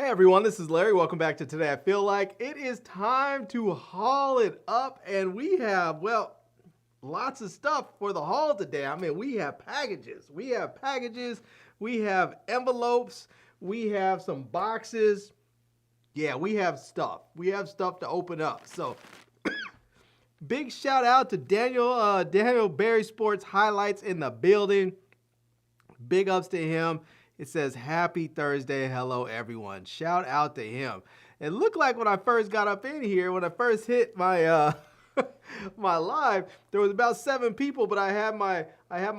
Hey everyone, this is Larry. Welcome back to Today I Feel Like. It is time to haul it up, and we have, well, lots of stuff for the haul today. I mean, we have packages, we have envelopes, we have some boxes. Yeah, we have stuff. We have stuff to open up. So, big shout out to Daniel Berry Sports Highlights in the building. Big ups to him. It says, happy Thursday. Hello, everyone. Shout out to him. It looked like when I first got up in here, when I first hit my my live, there was about 7 people, but I had my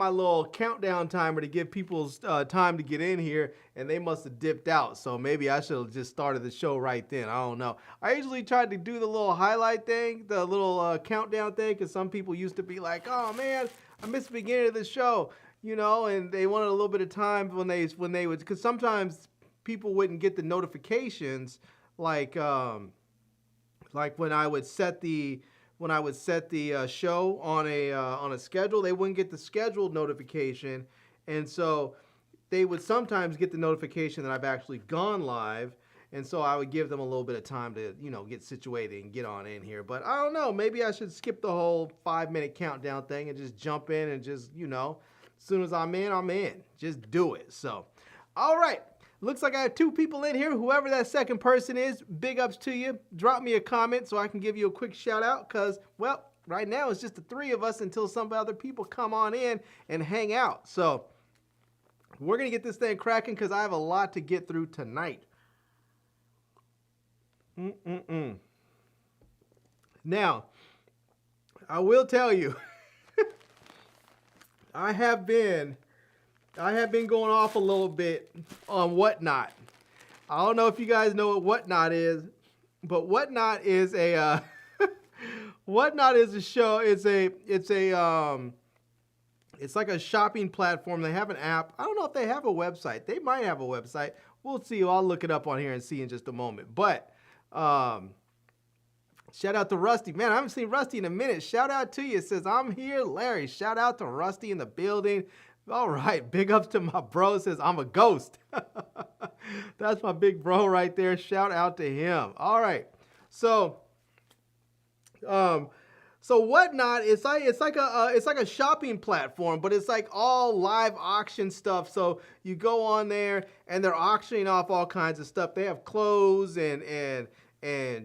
little countdown timer to give people's time to get in here, and they must have dipped out. So maybe I should have just started the show right then. I don't know. I usually tried to do the little highlight thing, the little countdown thing, because some people used to be like, oh, man, I missed the beginning of the show. You know, and they wanted a little bit of time when they would, because sometimes people wouldn't get the notifications like when I would set the show on a schedule, they wouldn't get the scheduled notification, and so they would sometimes get the notification that I've actually gone live, and so I would give them a little bit of time to, you know, get situated and get on in here. But I don't know, maybe I should skip the whole 5-minute countdown thing and just jump in and just, you know, as soon as I'm in, I'm in. Just do it. So, all right. Looks like I have 2 people in here. Whoever that second person is, big ups to you. Drop me a comment so I can give you a quick shout out because, well, right now it's just the 3 of us until some other people come on in and hang out. So, we're going to get this thing cracking because I have a lot to get through tonight. Now, I will tell you, I have been going off a little bit on Whatnot. I don't know if you guys know what Whatnot is, but Whatnot is a Whatnot is a show. It's like a shopping platform. They have an app. I don't know if they have a website. They might have a website. We'll see. I'll look it up on here and see in just a moment. But shout out to Rusty. Man, I haven't seen Rusty in a minute. Shout out to you. It says, I'm here, Larry. Shout out to Rusty in the building. All right. Big ups to my bro. It says, I'm a ghost. That's my big bro right there. Shout out to him. All right. So Whatnot, it's like a shopping platform, but it's like all live auction stuff. So you go on there and they're auctioning off all kinds of stuff. They have clothes and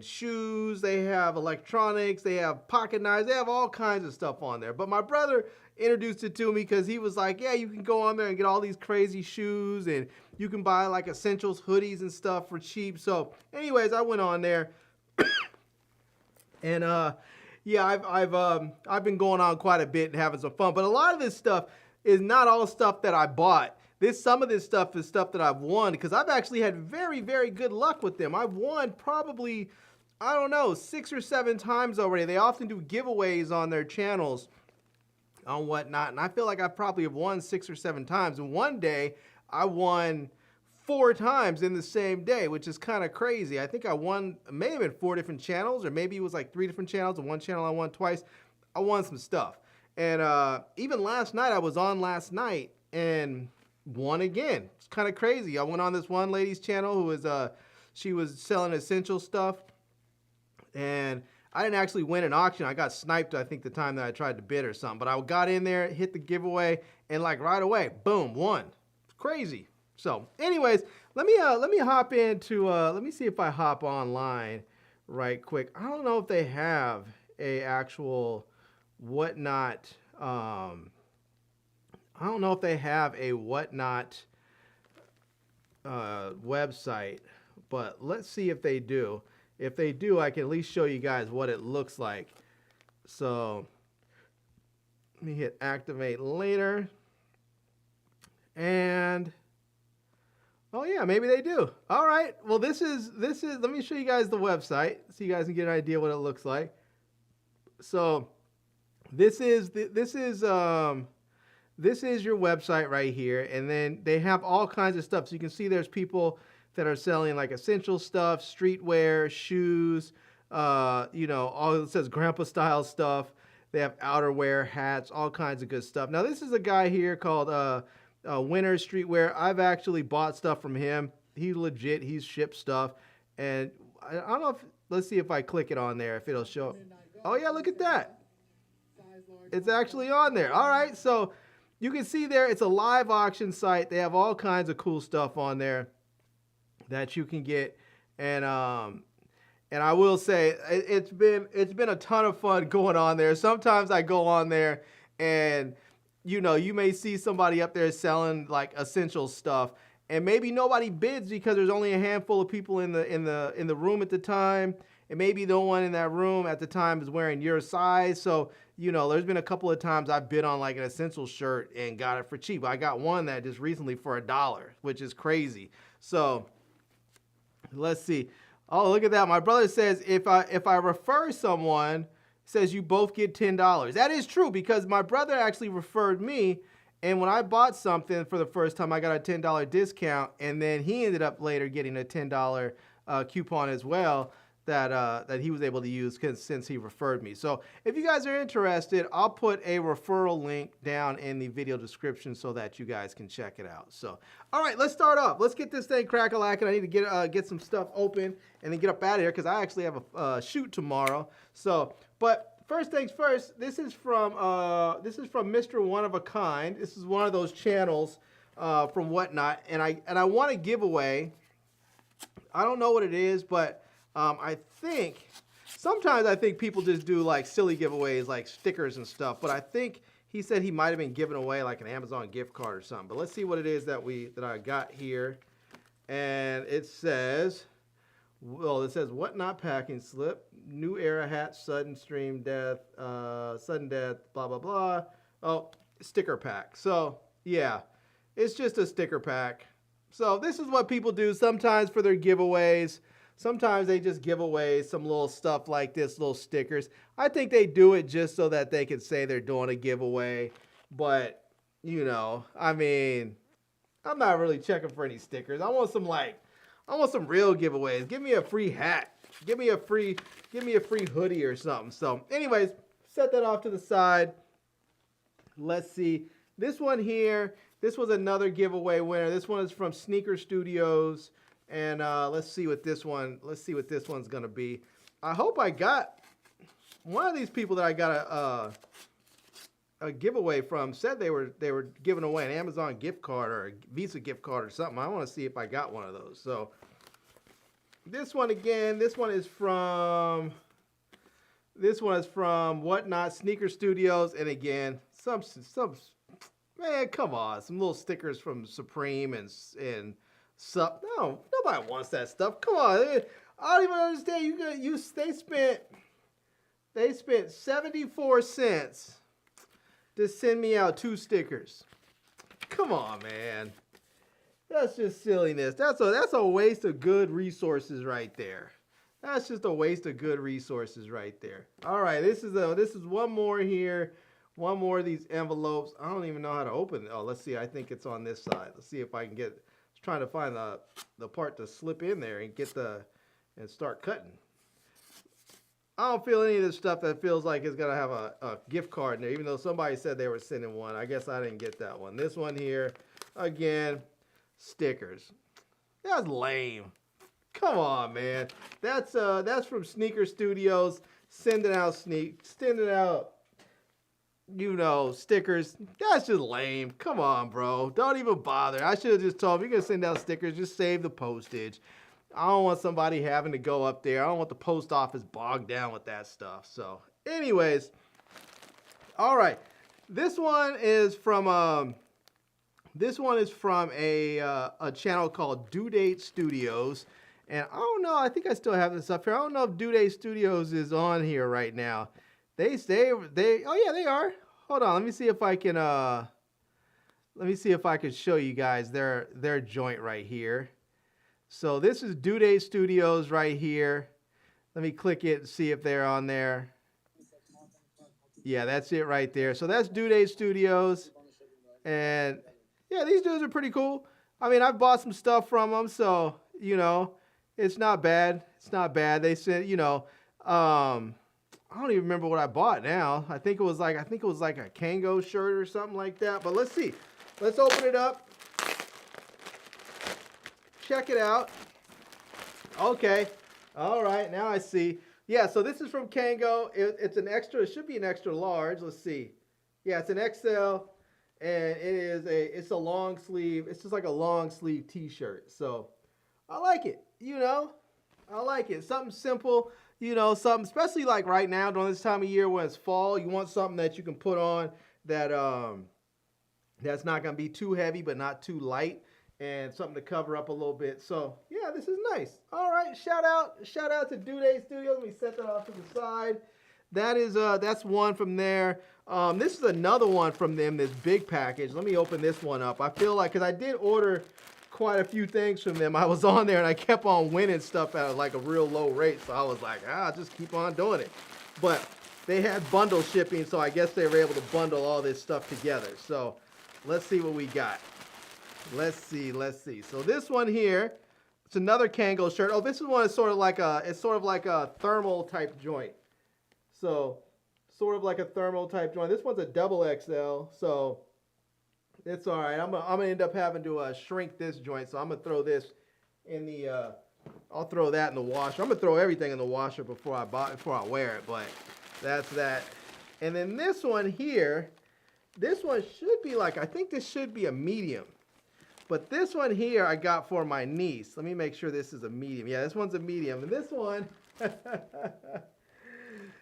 shoes, they have electronics, they have pocket knives, they have all kinds of stuff on there. But my brother introduced it to me because he was like, yeah, you can go on there and get all these crazy shoes and you can buy like essentials, hoodies and stuff for cheap. So anyways, I went on there and yeah, I've been going on quite a bit and having some fun. But a lot of this stuff is not all stuff that I bought. Some of this stuff is stuff that I've won because I've actually had very, very good luck with them. I've won probably, I don't know, 6 or 7 times already. They often do giveaways on their channels on Whatnot, and I feel like I probably have won 6 or 7 times. And one day, I won 4 times in the same day, which is kind of crazy. I think I won, may have been 4 different channels, or maybe it was like 3 different channels, and one channel I won twice. I won some stuff. And even last night, I was on last night, and won again. It's kind of crazy. I went on this one lady's channel who was she was selling essential stuff, and I didn't actually win an auction. I got sniped, I think, the time that I tried to bid or something. But I got in there, hit the giveaway, and like right away, boom, won. It's crazy. So, anyways, let me hop into let me see if I hop online right quick. I don't know if they have a actual Whatnot. I don't know if they have a Whatnot website, but let's see if they do. If they do, I can at least show you guys what it looks like. So let me hit activate later. And oh yeah, maybe they do. All right. Well, this is let me show you guys the website so you guys can get an idea what it looks like. So this is your website right here, and then they have all kinds of stuff. So you can see there's people that are selling like essential stuff, streetwear, shoes, you know, all it says grandpa style stuff. They have outerwear, hats, all kinds of good stuff. Now this is a guy here called Winter Streetwear. I've actually bought stuff from him. he's legit. He's shipped stuff, and I don't know if, let's see if I click it on there if it'll show. Oh yeah, look at that. It's actually on there. All right, so you can see there it's a live auction site. They have all kinds of cool stuff on there that you can get, and I will say it's been a ton of fun going on there. Sometimes I go on there and you may see somebody up there selling like essential stuff, and maybe nobody bids because there's only a handful of people in the room at the time, and maybe no one in that room at the time is wearing your size. So there's been a couple of times I've bid on like an essential shirt and got it for cheap. I got one that just recently for $1, which is crazy. So let's see. Oh, look at that. My brother says if I refer someone, says you both get $10. That is true because my brother actually referred me, and when I bought something for the first time, I got a $10 discount, and then he ended up later getting a $10 coupon as well that he was able to use since he referred me. So if you guys are interested, I'll put a referral link down in the video description so that you guys can check it out. So, all right, let's start off. Let's get this thing crack-a-lackin'. I need to get some stuff open and then get up out of here because I actually have a shoot tomorrow. So, but first things first, this is from Mr. One of a Kind. This is one of those channels from Whatnot, and I want to give away. I don't know what it is, but sometimes I think people just do like silly giveaways like stickers and stuff, but I think he said he might have been giving away like an Amazon gift card or something. But let's see what it is that I got here. And it says, Whatnot packing slip, new era hat, sudden death, blah, blah, blah. Oh, sticker pack. So yeah, it's just a sticker pack. So this is what people do sometimes for their giveaways. Sometimes they just give away some little stuff like this, little stickers. I think they do it just so that they can say they're doing a giveaway. But, I mean, I'm not really checking for any stickers. I want some real giveaways. Give me a free hat. Give me a free hoodie or something. So, anyways, set that off to the side. Let's see. This one here, this was another giveaway winner. This one is from Sneaker Studios. And let's see what this one's gonna be. I hope I got one of these people that I got a giveaway from said they were giving away an Amazon gift card or a Visa gift card or something. I want to see if I got one of those. So this one again, this one is from Whatnot Sneaker Studios, and again some man, come on, some little stickers from Supreme and no, nobody wants that stuff. Come on, I don't even understand. They spent 74 cents to send me out 2 stickers. Come on, man. That's just silliness. That's a waste of good resources right there. That's just a waste of good resources right there. All right, this is one more here. One more of these envelopes. I don't even know how to open it. Oh, let's see. I think it's on this side. Let's see if I can get. Trying to find the part to slip in there and and start cutting. I don't feel any of this stuff that feels like it's gonna have a gift card in there, even though somebody said they were sending one. I guess I didn't get that one. This one here, again, stickers. That's lame. Come on, man. That's from Sneaker Studios, sending out stickers. That's just lame. Come on, bro. Don't even bother. I should have just told him, you're going to send out stickers, just save the postage. I don't want somebody having to go up there. I don't want the post office bogged down with that stuff. So, anyways. All right. This one is from a channel called Due Date Studios. And I don't know. I think I still have this up here. I don't know if Due Date Studios is on here right now. Oh yeah, they are. Hold on, let me see if I can show you guys their joint right here. So this is Due Date Studios right here. Let me click it and see if they're on there. Yeah, that's it right there. So that's Due Date Studios. And yeah, these dudes are pretty cool. I mean, I've bought some stuff from them, so it's not bad. It's not bad. They said, I don't even remember what I bought now. I think it was like a Kango shirt or something like that. But let's see. Let's open it up. check it out. Okay. All right, now I see. Yeah, so this is from Kango. It's an extra, it should be an extra large. Let's see. Yeah, it's an XL, and it's a long sleeve. It's just like a long sleeve t-shirt. So I like it, you know. I like it. Something simple, you know, something, especially like right now during this time of year when it's fall, you want something that you can put on that that's not gonna be too heavy but not too light, and something to cover up a little bit. So yeah, this is nice. All right, shout out to Due Date Studios. Let me set that off to the side. That is that's one from there. This is another one from them, this big package. Let me open this one up. I feel like, because I did order quite a few things from them. I was on there and I kept on winning stuff at like a real low rate. So I was like, I'll just keep on doing it. But they had bundle shipping, so I guess they were able to bundle all this stuff together. So let's see what we got. Let's see. So this one here, it's another Kango shirt. Oh, this one is sort of like a thermal type joint. So sort of like a thermal type joint. This one's a double XL, so it's all right. I'm gonna end up having to shrink this joint, so I'm gonna throw this in the. I'll throw that in the washer. I'm gonna throw everything in the washer before I wear it. But that's that. And then this one here, this one should be like, I think this should be a medium. But this one here I got for my niece. Let me make sure this is a medium. Yeah, this one's a medium. And this one,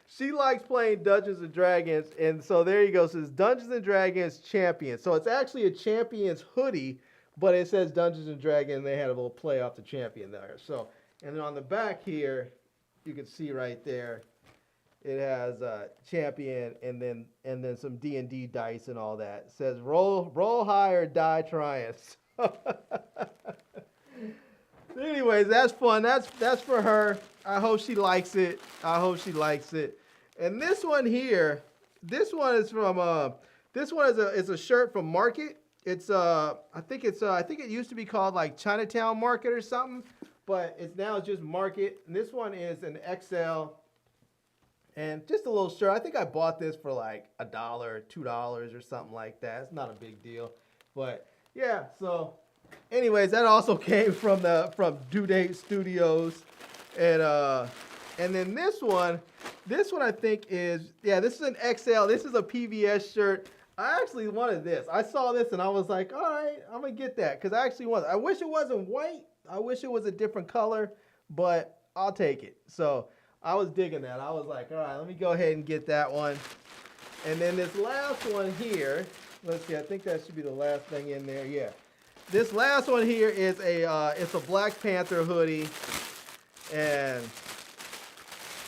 she likes playing Dungeons and Dragons. And so there you go. So it's Dungeons and Dragons Champion. So it's actually a Champions hoodie, but it says Dungeons and Dragons, and they had a little play off the champion there. So, and then on the back here, you can see right there, it has champion and then some D&D dice and all that. It says roll high or die trying. Anyways, that's fun. That's for her. I hope she likes it. And this one here, this one is from this one is a shirt from Market. It's I think it used to be called like Chinatown Market or something, but it's now just Market. And this one is an XL. And just a little shirt. I think I bought this for like $1, $2 or something like that. It's not a big deal. But yeah, so anyways, that also came from Due Date Studios. And then this one I think is, yeah, this is an XL. This is a PVS shirt. I actually wanted this. I saw this and I was like, all right, I'm gonna get that, because I actually want it. I wish it wasn't white. I wish it was a different color, but I'll take it. So I was digging that. I was like, all right, let me go ahead and get that one. And then this last one here, let's see, I think that should be the last thing in there. Yeah. This last one here is it's a Black Panther hoodie. And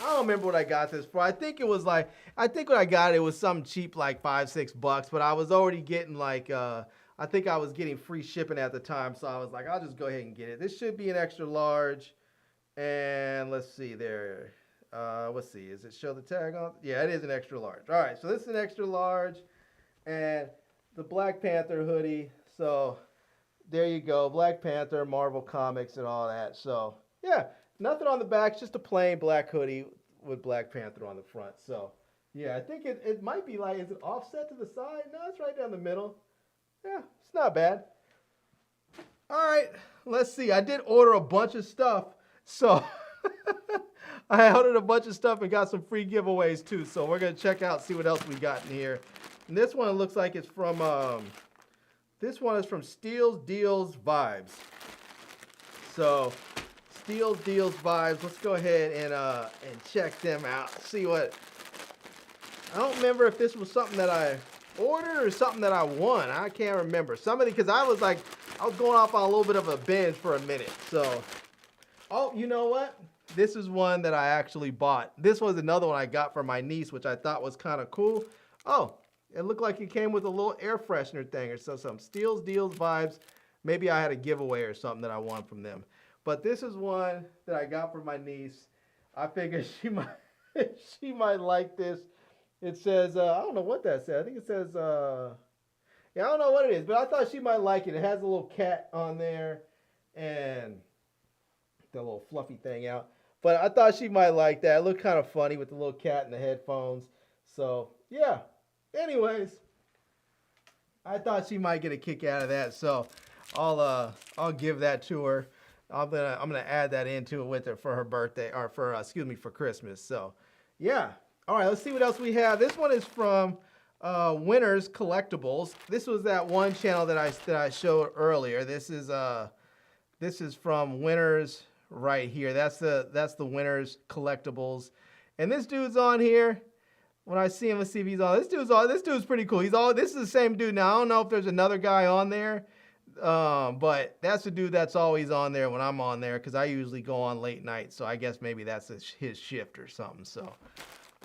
I don't remember what I got this for. I think when I got it, it was something cheap, like $5-6, but I was already getting like, I think I was getting free shipping at the time. So I was like, I'll just go ahead and get it. This should be an extra large. And let's see there. Let's see. Does it show the tag on? Yeah, it is an extra large. All right, so this is an extra large, and the Black Panther hoodie. So there you go, Black Panther, Marvel Comics, and all that. So yeah, nothing on the back, just a plain black hoodie with Black Panther on the front. So yeah, I think it might be like, is it offset to the side? No, it's right down the middle. Yeah, it's not bad. All right, let's see. I did order a bunch of stuff, so. I ordered a bunch of stuff and got some free giveaways too. So we're going to check out, see what else we got in here. And this one looks like it's from, this one is from Steals Deals Vibes. So Steals Deals Vibes. Let's go ahead and check them out. See what, I don't remember if this was something that I ordered or something that I won. I can't remember. Somebody, because I was going off on a little bit of a binge for a minute. So, oh, you know what? This is one that I actually bought. This was another one I got for my niece, which I thought was kind of cool. Oh, it looked like it came with a little air freshener thing or so, some Steals Deals Vibes. Maybe I had a giveaway or something that I won from them. But this is one that I got for my niece. I figured she might like this. It says, I don't know what that says. I think it says, yeah, I don't know what it is, but I thought she might like it. It has a little cat on there and the little fluffy thing out. But I thought she might like that. It looked kind of funny with the little cat and the headphones. So, yeah. Anyways, I thought she might get a kick out of that. So, I'll give that to her. I'm gonna add that into it with her for her birthday, or for excuse me, for Christmas. So yeah. All right, let's see what else we have. This one is from Winners Collectibles. This was that one channel that I showed earlier. This is from Winners right here. That's the Winners Collectibles. And this dude's on here. When I see him, let's see if he's on. This dude's pretty cool. This is the same dude. Now I don't know if there's another guy on there. But that's the dude that's always on there when I'm on there, because I usually go on late night. So I guess maybe that's his shift or something. So,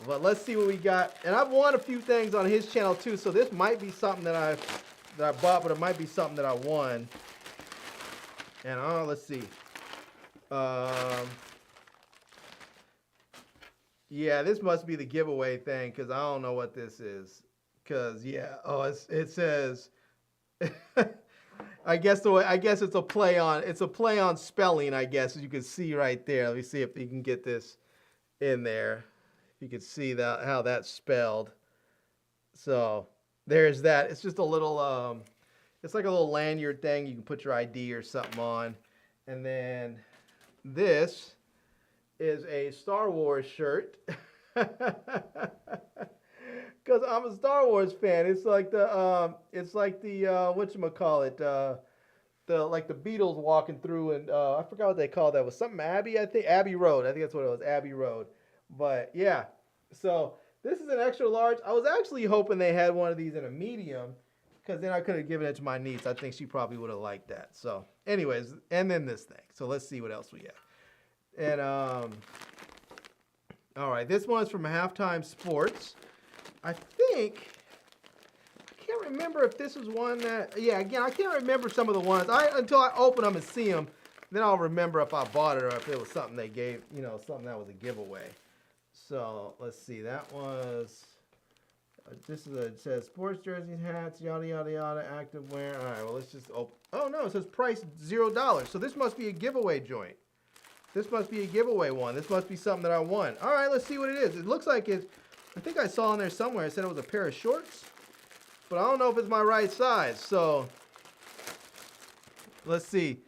but let's see what we got. And I've won a few things on his channel too. So this might be something that I bought, but it might be something that I won. And let's see. Yeah, this must be the giveaway thing, because I don't know what this is. Because yeah, it says. I guess it's a play on spelling, I guess, as you can see right there. Let me see if you can get this in there. If you can see how that's spelled. So there's that. It's just a little it's like a little lanyard thing you can put your ID or something on. And then this is a Star Wars shirt. Because I'm a Star Wars fan. It's like the whatchamacallit, the Beatles walking through, and I forgot what they called that. It was something Abbey, I think. Abbey Road. I think that's what it was, Abbey Road. But yeah, so this is an extra large. I was actually hoping they had one of these in a medium, because then I could have given it to my niece. I think she probably would have liked that. So anyways, and then this thing. So let's see what else we have. And all right, this one's from Halftime Sports. I can't remember if this was one that, yeah, again, I can't remember some of the ones. Until I open them and see them, then I'll remember if I bought it or if it was something they gave, something that was a giveaway. So let's see, that was, it says sports jerseys, hats, yada, yada, yada, active wear. All right, well, let's just open. Oh, no, it says price $0. So this must be a giveaway joint. This must be a giveaway one. This must be something that I won. All right, let's see what it is. It looks like it's, I think I saw in there somewhere, it said it was a pair of shorts, but I don't know if it's my right size. So let's see.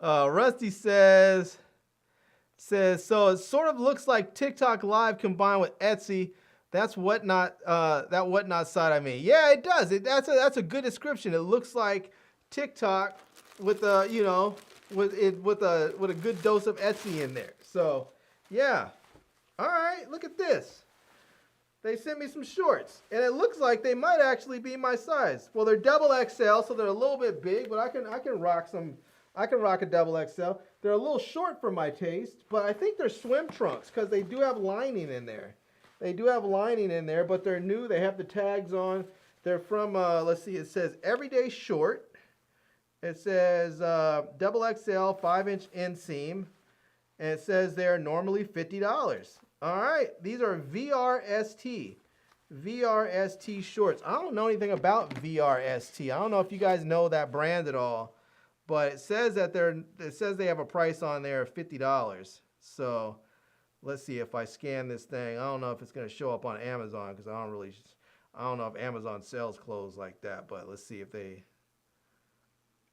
Rusty says, so it sort of looks like TikTok Live combined with Etsy. That's Whatnot, that Whatnot site I mean. Yeah, it does. That's a good description. It looks like TikTok with a, with a good dose of Etsy in there. So yeah. All right, look at this. They sent me some shorts, and it looks like they might actually be my size. Well, they're double XL, so they're a little bit big, but I can rock some. I can rock a double XL. They're a little short for my taste, but I think they're swim trunks, because they do have lining in there. They do have lining in there, but they're new. They have the tags on. They're from, let's see, it says Everyday Short. It says double XL, 5-inch inseam. And it says they're normally $50. All right, these are VRST shorts. I don't know anything about VRST. I don't know if you guys know that brand at all, but it says that they have a price on there of $50. So let's see if I scan this thing. I don't know if it's going to show up on Amazon, because I don't know if Amazon sells clothes like that, but let's see if they,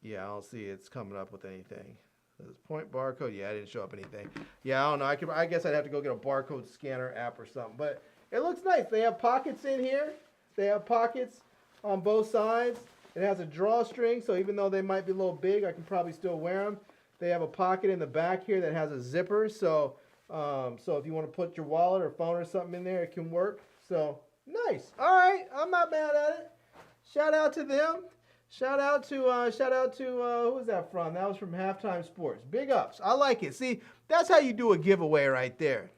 yeah, I don't see it's coming up with anything. Says point barcode. Yeah, I didn't show up anything. Yeah, I don't know. I guess I'd have to go get a barcode scanner app or something. But it looks nice. They have pockets in here. They have pockets on both sides. It has a drawstring, so even though they might be a little big, I can probably still wear them. They have a pocket in the back here that has a zipper. So if you want to put your wallet or phone or something in there, it can work. So nice. All right, I'm not mad at it. Shout out to them. Shout out to who was that from? That was from Halftime Sports. Big ups. I like it. See, that's how you do a giveaway right there.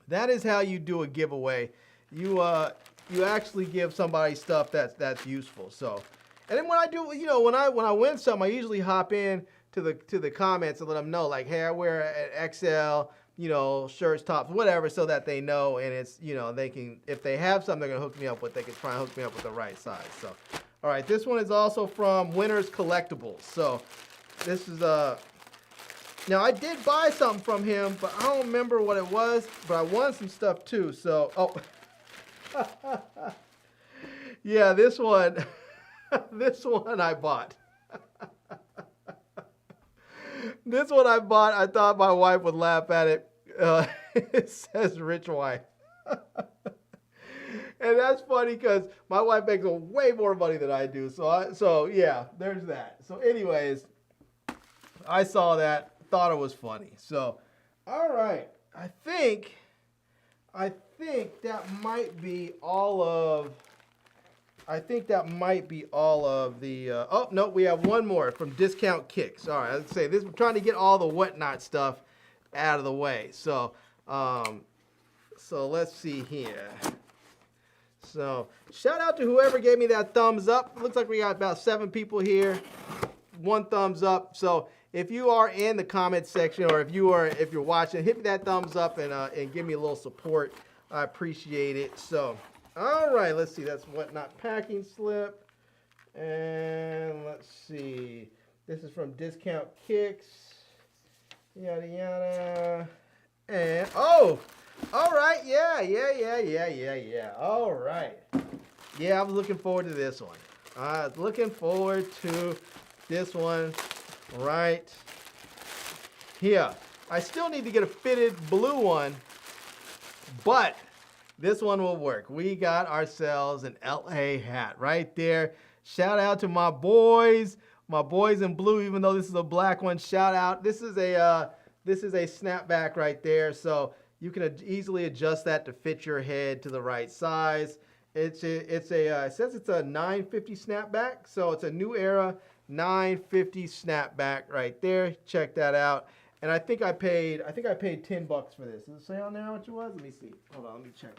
That is how you do a giveaway. You actually give somebody stuff that's useful. So, and then when I do, when I win something, I usually hop in to the comments and let them know, like, hey, I wear an XL, shirts, tops, whatever, so that they know, and it's, they can, if they have something they're gonna hook me up with, they can try and hook me up with the right size. So. All right, this one is also from Winners Collectibles. So this is now I did buy something from him, but I don't remember what it was, but I won some stuff too. So, yeah, this one, this one I bought. This one I bought, I thought my wife would laugh at it. It says rich wife. And that's funny because my wife makes way more money than I do. So yeah, there's that. So anyways, I saw that, thought it was funny. So, all right. I think that might be all of the, oh, no, we have one more from Discount Kicks. All right, let's say this, we're trying to get all the whatnot stuff out of the way. So let's see here. So shout out to whoever gave me that thumbs up. Looks like we got about 7 people here. 1 thumbs up. So if you are in the comment section, or if you're watching, hit me that thumbs up and give me a little support. I appreciate it. So, all right, let's see. That's whatnot packing slip. And let's see. This is from Discount Kicks. Yada yada. And oh, all right. Yeah. All right. Yeah, I was looking forward to this one. I was looking forward to this one right here. I still need to get a fitted blue one, but this one will work. We got ourselves an LA hat right there. Shout out to my boys in blue, even though this is a black one. Shout out. This is a snapback right there, so you can easily adjust that to fit your head to the right size. It says it's a 950 snapback, so it's a new era 950 snapback right there. Check that out. And I think I paid $10 for this. Does it say on there how much it was? Let me see. Hold on, let me check.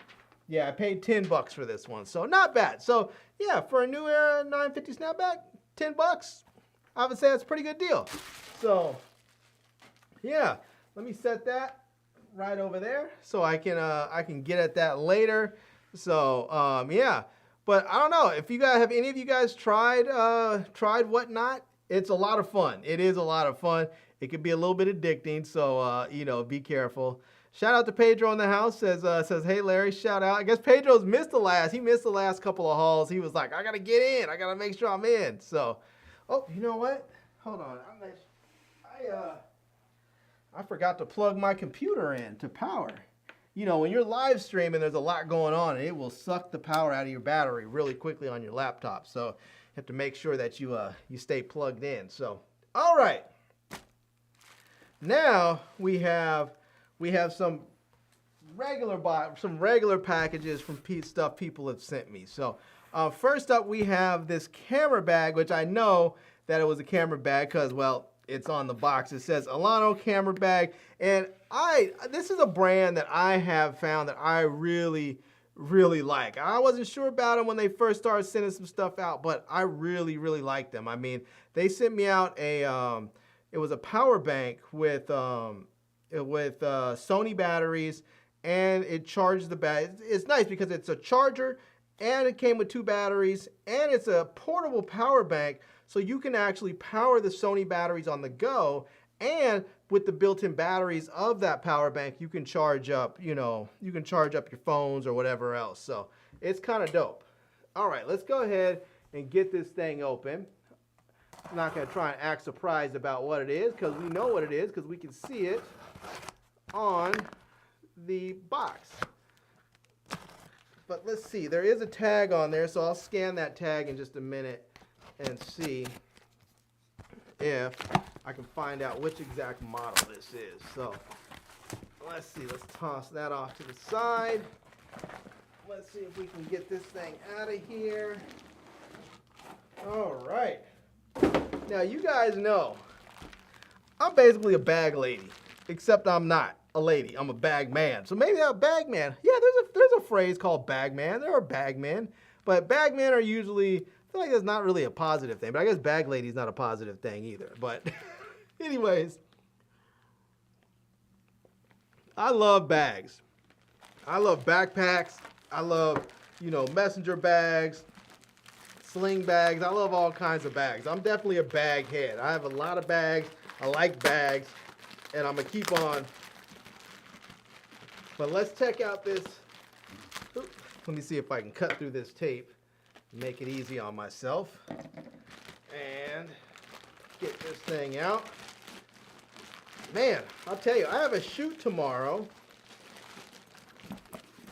Yeah, I paid $10 for this one, so not bad. So yeah, for a new era 950 snapback, $10. I would say that's a pretty good deal. So yeah, let me set that right over there so I can get at that later. So yeah, but I don't know if you guys have any of you guys tried whatnot. It's a lot of fun. It is a lot of fun. It can be a little bit addicting, so be careful. Shout out to Pedro in the house. Says hey Larry. Shout out. I guess Pedro's missed the last couple of hauls. He was like, I gotta get in. I gotta make sure I'm in. So, oh, you know what? Hold on. I forgot to plug my computer in to power. You know, when you're live streaming, there's a lot going on, and it will suck the power out of your battery really quickly on your laptop. So you have to make sure that you stay plugged in. So, all right. Now we have some regular packages from stuff people have sent me. So first up, we have this camera bag, which I know that it was a camera bag because, well, it's on the box. It says Alano camera bag, and this is a brand that I have found that I really like. I wasn't sure about them when they first started sending some stuff out, but I really like them. I mean, they sent me out it was a power bank with Sony batteries, and it charged the battery. It's nice because it's a charger, and it came with 2 batteries, and it's a portable power bank, so you can actually power the Sony batteries on the go, and with the built-in batteries of that power bank, you can charge up, you can charge up your phones or whatever else. So it's kind of dope. All right, let's go ahead and get this thing open. I'm not going to try and act surprised about what it is because we know what it is because we can see it on the box. But let's see, there is a tag on there, so I'll scan that tag in just a minute and see if I can find out which exact model this is. So let's see, let's toss that off to the side. Let's see if we can get this thing out of here. All right. Now you guys know I'm basically a bag lady, except I'm not a lady. I'm a bag man. So maybe I'm a bag man. Yeah, there's a phrase called bag man. There are bag men, but bag men are usually, I feel like that's not really a positive thing, but I guess bag lady is not a positive thing either. But anyways, I love bags. I love backpacks. I love, messenger bags, sling bags. I love all kinds of bags. I'm definitely a bag head. I have a lot of bags. I like bags, and I'm going to keep on. But let's check out this. Let me see if I can cut through this tape and make it easy on myself. And get this thing out. Man, I'll tell you, I have a shoot tomorrow,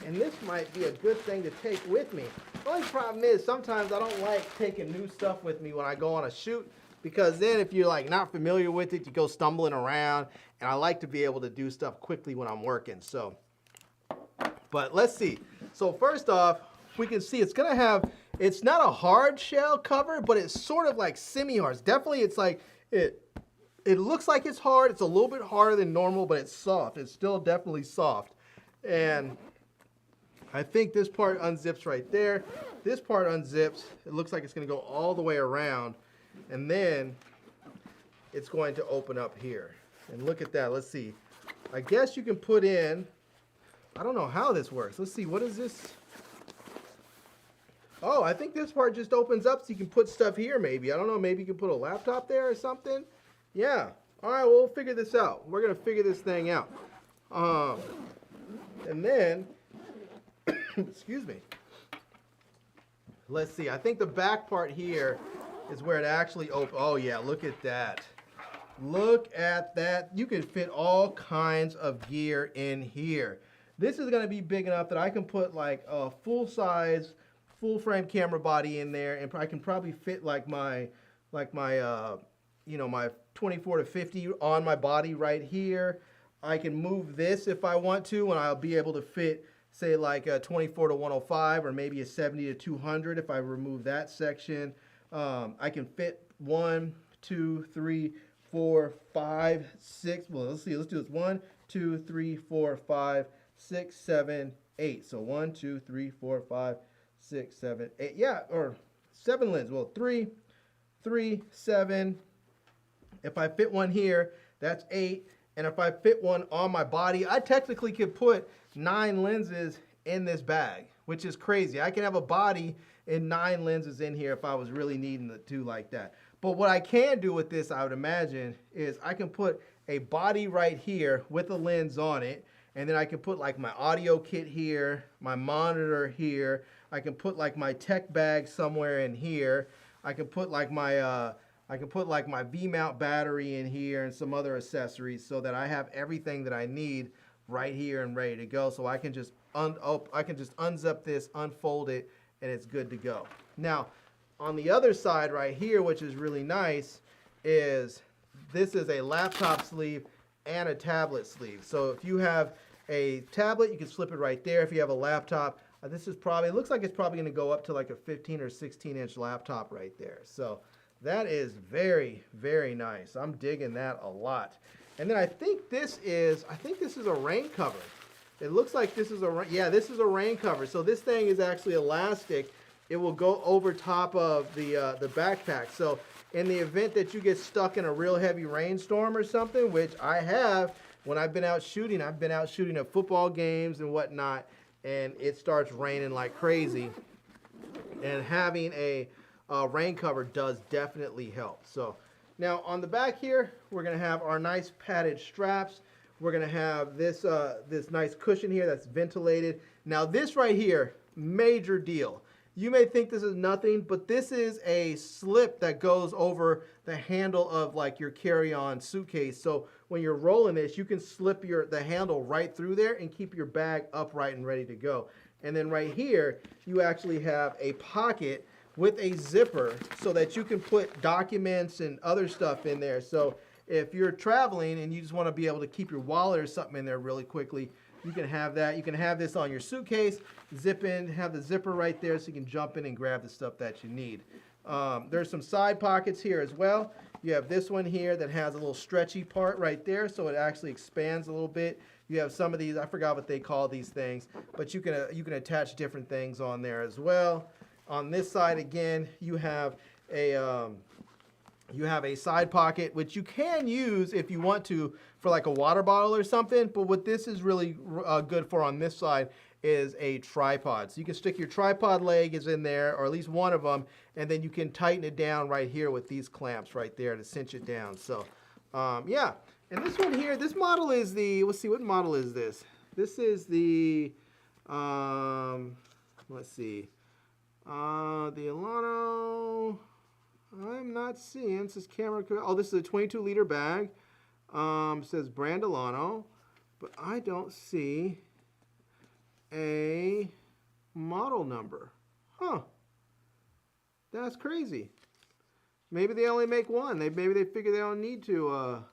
and this might be a good thing to take with me. The only problem is sometimes I don't like taking new stuff with me when I go on a shoot, because then if you're like not familiar with it, you go stumbling around, and I like to be able to do stuff quickly when I'm working. So, but let's see. So first off, we can see it's gonna have, it's not a hard shell cover, but it's sort of like semi-hard. Definitely it's like, it looks like it's hard. It's a little bit harder than normal, but it's soft. It's still definitely soft. And I think this part unzips right there. This part unzips. It looks like it's gonna go all the way around. And then it's going to open up here. And look at that, let's see. I guess you can put in, I don't know how this works. Let's see, what is this? Oh, I think this part just opens up so you can put stuff here maybe. I don't know, maybe you can put a laptop there or something. Yeah, all right, well, we'll figure this out. We're gonna figure this thing out. And then, excuse me. Let's see, I think the back part here is where it actually opens. Oh yeah, look at that. Look at that. You can fit all kinds of gear in here. This is gonna be big enough that I can put like a full-size, full-frame camera body in there, and I can probably fit like my you know, my 24 to 50 on my body right here. I can move this if I want to, and I'll be able to fit, say, like a 24 to 105 or maybe a 70 to 200 if I remove that section. I can fit 1, 2, 3, 4, 5, 6. Well, let's see. Let's do this. 1, 2, 3, 4, 5, 6, 7, 8. So 1, 2, 3, 4, 5, 6, 7, 8. Yeah, or 7 lenses. Well, 3, 3, 7. If I fit one here, that's 8. And if I fit one on my body, I technically could put 9 lenses in this bag, which is crazy. I can have a body and 9 lenses in here if I was really needing to do like that. But what I can do with this, I would imagine, is I can put a body right here with a lens on it, and then I can put like my audio kit here, my monitor here. I can put like my tech bag somewhere in here. I can put like my V-mount battery in here and some other accessories so that I have everything that I need right here and ready to go. So I can just unzip this, unfold it, and it's good to go. Now, on the other side right here, which is really nice, is this is a laptop sleeve and a tablet sleeve. So if you have a tablet, you can slip it right there. If you have a laptop, this is probably, it looks like it's probably gonna go up to like a 15 or 16 inch laptop right there. So that is very, very nice. I'm digging that a lot. And then I think this is a rain cover. It looks like this is this is a rain cover. So this thing is actually elastic. It will go over top of the backpack. So in the event that you get stuck in a real heavy rainstorm or something, which I have when I've been out shooting at football games and whatnot, and it starts raining like crazy, and having a rain cover does definitely help. So now on the back here, we're gonna have our nice padded straps. We're gonna have this this nice cushion here that's ventilated. Now this right here, major deal. You may think this is nothing, but this is a slip that goes over the handle of like your carry-on suitcase. So when you're rolling this, you can slip the handle right through there and keep your bag upright and ready to go. And then right here, you actually have a pocket with a zipper so that you can put documents and other stuff in there. So if you're traveling and you just want to be able to keep your wallet or something in there really quickly, you can have that. You can have this on your suitcase, zip in, have the zipper right there so you can jump in and grab the stuff that you need. There's some side pockets here as well. You have this one here that has a little stretchy part right there, so it actually expands a little bit. You have some of these, I forgot what they call these things, but you can attach different things on there as well. On this side again, you have a side pocket, which you can use if you want to for like a water bottle or something. But what this is really good for on this side is a tripod. So you can stick your tripod leg is in there, or at least one of them, and then you can tighten it down right here with these clamps right there to cinch it down. So yeah, and this one here, this model is the, let's see, what model is this? This is the, let's see, the Alano. I'm not seeing. This is camera. Oh, this is a 22-liter bag. Says Brandolano, but I don't see a model number. Huh. That's crazy. Maybe they only make one. Maybe they figure they don't need to.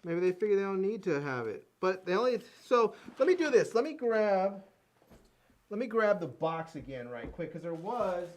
Maybe they figure they don't need to have it. But they only. So let me do this. Let me grab the box again right quick, because there was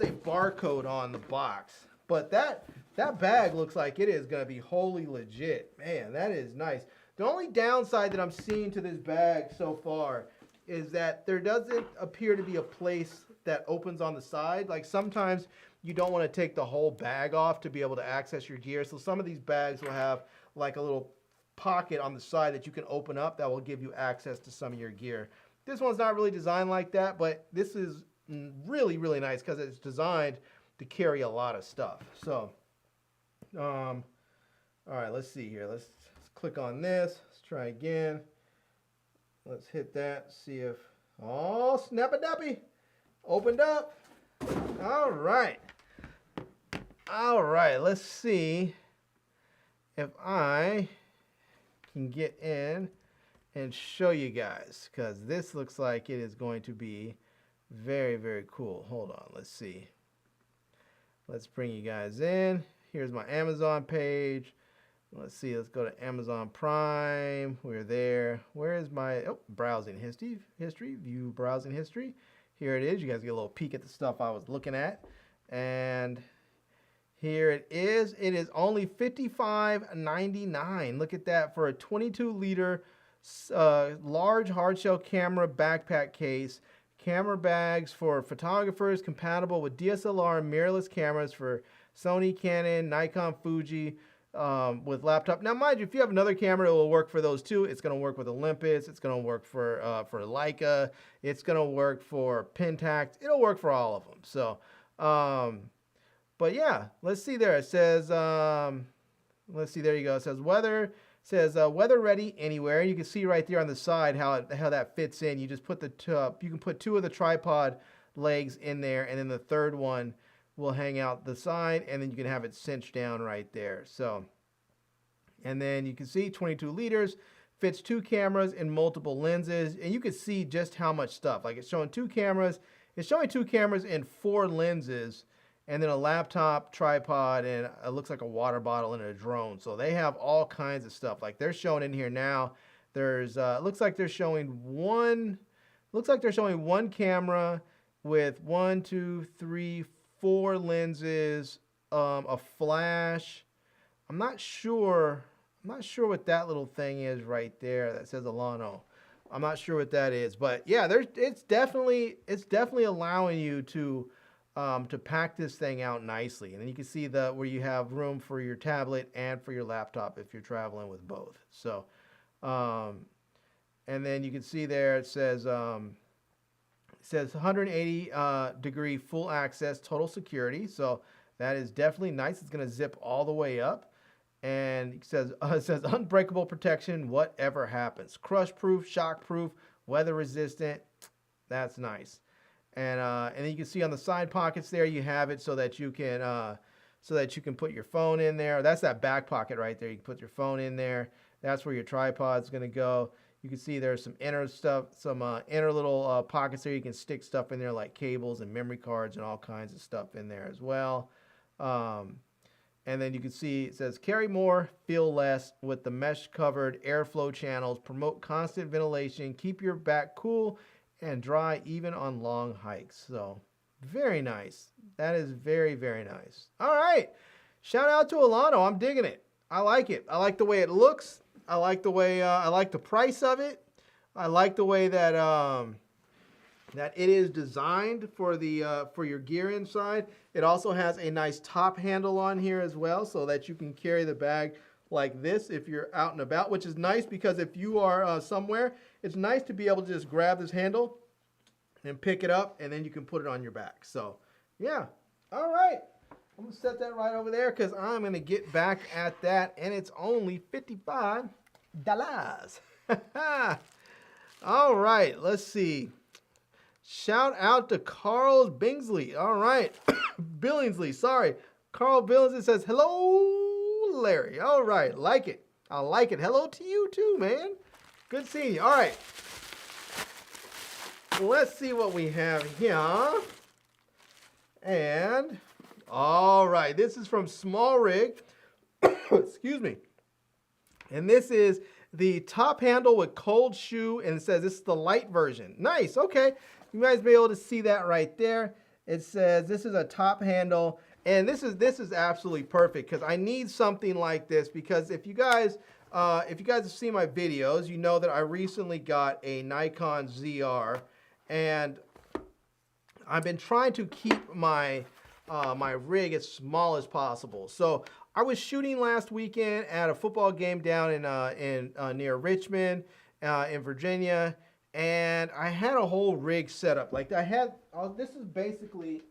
a barcode on the box. But that bag looks like it is gonna be wholly legit. Man, that is nice. The only downside that I'm seeing to this bag so far is that there doesn't appear to be a place that opens on the side. Like sometimes you don't want to take the whole bag off to be able to access your gear. So some of these bags will have like a little pocket on the side that you can open up that will give you access to some of your gear. This one's not really designed like that, but this is really, really nice because it's designed to carry a lot of stuff. So, all right, let's see here. Let's click on this. Let's try again. Let's hit that, see if, oh, snap-a-dappy, opened up. All right. All right, let's see if I can get in and show you guys, because this looks like it is going to be very, very cool. Hold on, let's see. Let's bring you guys in. Here's my Amazon page. Let's see, let's go to Amazon Prime. We're there. Where is my browsing history? View browsing history. Here it is. You guys get a little peek at the stuff I was looking at. And here it is. It is only $55.99. Look at that, for a 22-liter large hardshell camera backpack case. Camera bags for photographers, compatible with DSLR and mirrorless cameras for Sony, Canon, Nikon, Fuji, with laptop. Now, mind you, if you have another camera, it will work for those too. It's going to work with Olympus. It's going to work for Leica. It's going to work for Pentax. It'll work for all of them. So, but yeah, let's see there. It says, let's see, there you go. It says weather. It says weather ready anywhere. You can see right there on the side how that fits in. You just put you can put 2 of the tripod legs in there, and then the third one will hang out the side, and then you can have it cinched down right there. So, and then you can see 22 liters, fits 2 cameras and multiple lenses, and you can see just how much stuff. Like it's showing 2 cameras. It's showing 2 cameras and 4 lenses, and then a laptop, tripod, and it looks like a water bottle and a drone. So they have all kinds of stuff. Like they're showing in here now. There's looks like they're showing one camera with 1, 2, 3, 4 lenses, a flash. I'm not sure what that little thing is right there that says Alano. I'm not sure what that is, but yeah, it's definitely allowing you to pack this thing out nicely. And then you can see where you have room for your tablet and for your laptop if you're traveling with both. So, and then you can see there it says 180 degree full access total security. So that is definitely nice. It's going to zip all the way up. And it says unbreakable protection, whatever happens. Crush proof, shock proof, weather resistant. That's nice. And then you can see on the side pockets there, you have it so that you can put your phone in there. That's that back pocket right there. You can put your phone in there. That's where your tripod's going to go. You can see there's some inner stuff, some inner little pockets there. You can stick stuff in there like cables and memory cards and all kinds of stuff in there as well. And then you can see it says carry more, feel less with the mesh covered airflow channels, promote constant ventilation, keep your back cool and dry even on long hikes. So very nice. That is very, very nice. All right. Shout out to Alano. I'm digging it. I like it. I like the way it looks. I like the way, I like the price of it. I like the way that, that it is designed for your gear inside. It also has a nice top handle on here as well, so that you can carry the bag like this if you're out and about, which is nice because if you are somewhere, it's nice to be able to just grab this handle and pick it up, and then you can put it on your back. So yeah, all right. I'm gonna set that right over there because I'm gonna get back at that, and it's only $55. All right, let's see. Shout out to Carl Billingsley. All right. Billingsley, sorry. Carl Billingsley says, hello, Larry. All right, like it. I like it. Hello to you too, man. Good seeing you. All right. Let's see what we have here. And, all right, this is from Small Rig. Excuse me. And this is the top handle with cold shoe, and it says this is the light version. Nice, okay. You guys be able to see that right there. It says this is a top handle, and this is absolutely perfect because I need something like this because if you guys have seen my videos, you know that I recently got a Nikon ZR, and I've been trying to keep my my rig as small as possible. So I was shooting last weekend at a football game down in near Richmond, in Virginia, and I had a whole rig set up. Like this is basically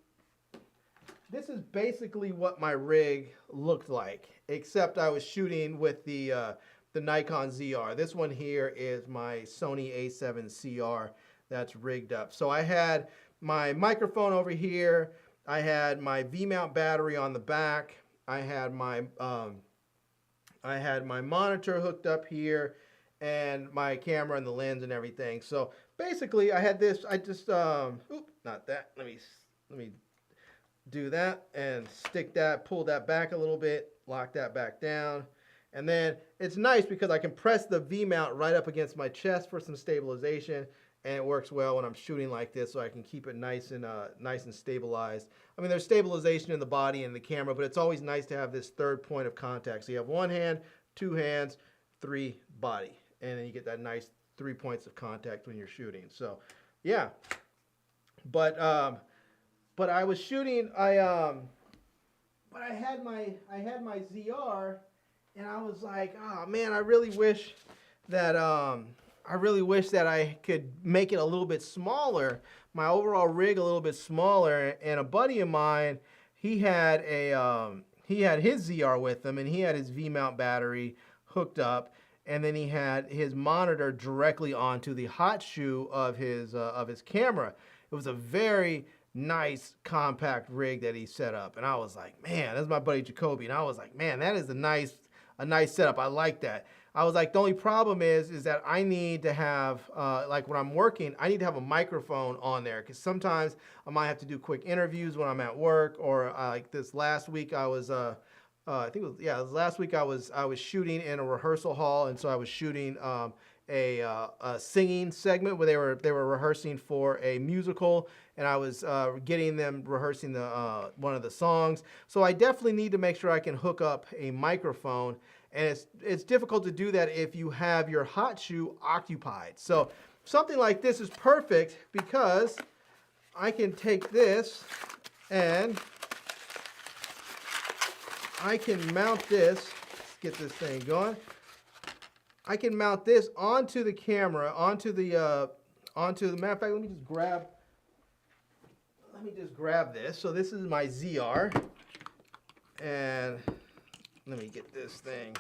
what my rig looked like, except I was shooting with the Nikon ZR. This one here is my Sony A7 CR that's rigged up. So I had my microphone over here. I had my V-mount battery on the back. I had my monitor hooked up here, and my camera and the lens and everything. So basically, I had this. I just not that. Let me do that and stick that, pull that back a little bit, lock that back down, and then it's nice because I can press the V-mount right up against my chest for some stabilization. And it works well when I'm shooting like this, so I can keep it nice and stabilized. I mean, there's stabilization in the body and the camera, but it's always nice to have this third point of contact. So you have one hand, two hands, three body, and then you get that nice 3 points of contact when you're shooting. So, yeah. But I was shooting. But I had my ZR, and I was like, oh man, I really wish that I could make it a little bit smaller, my overall rig a little bit smaller. And a buddy of mine, he had his ZR with him, and he had his V-mount battery hooked up, and then he had his monitor directly onto the hot shoe of his camera. It was a very nice compact rig that he set up, and I was like, man, that's my buddy Jacoby, and I was like, man, that is a nice setup. I like that. I was like, the only problem is that I need to have, like when I'm working, I need to have a microphone on there because sometimes I might have to do quick interviews when I'm at work, or like this last week I was, I think it was, yeah, last week I was shooting in a rehearsal hall, and so I was shooting a singing segment where they were rehearsing for a musical, and I was getting them rehearsing one of the songs. So I definitely need to make sure I can hook up a microphone. And it's difficult to do that if you have your hot shoe occupied. So something like this is perfect because I can take this and I can mount this. Let's get this thing going. I can mount this onto the camera, onto the matter of fact, let me just grab this. So this is my ZR, and let me get this thing,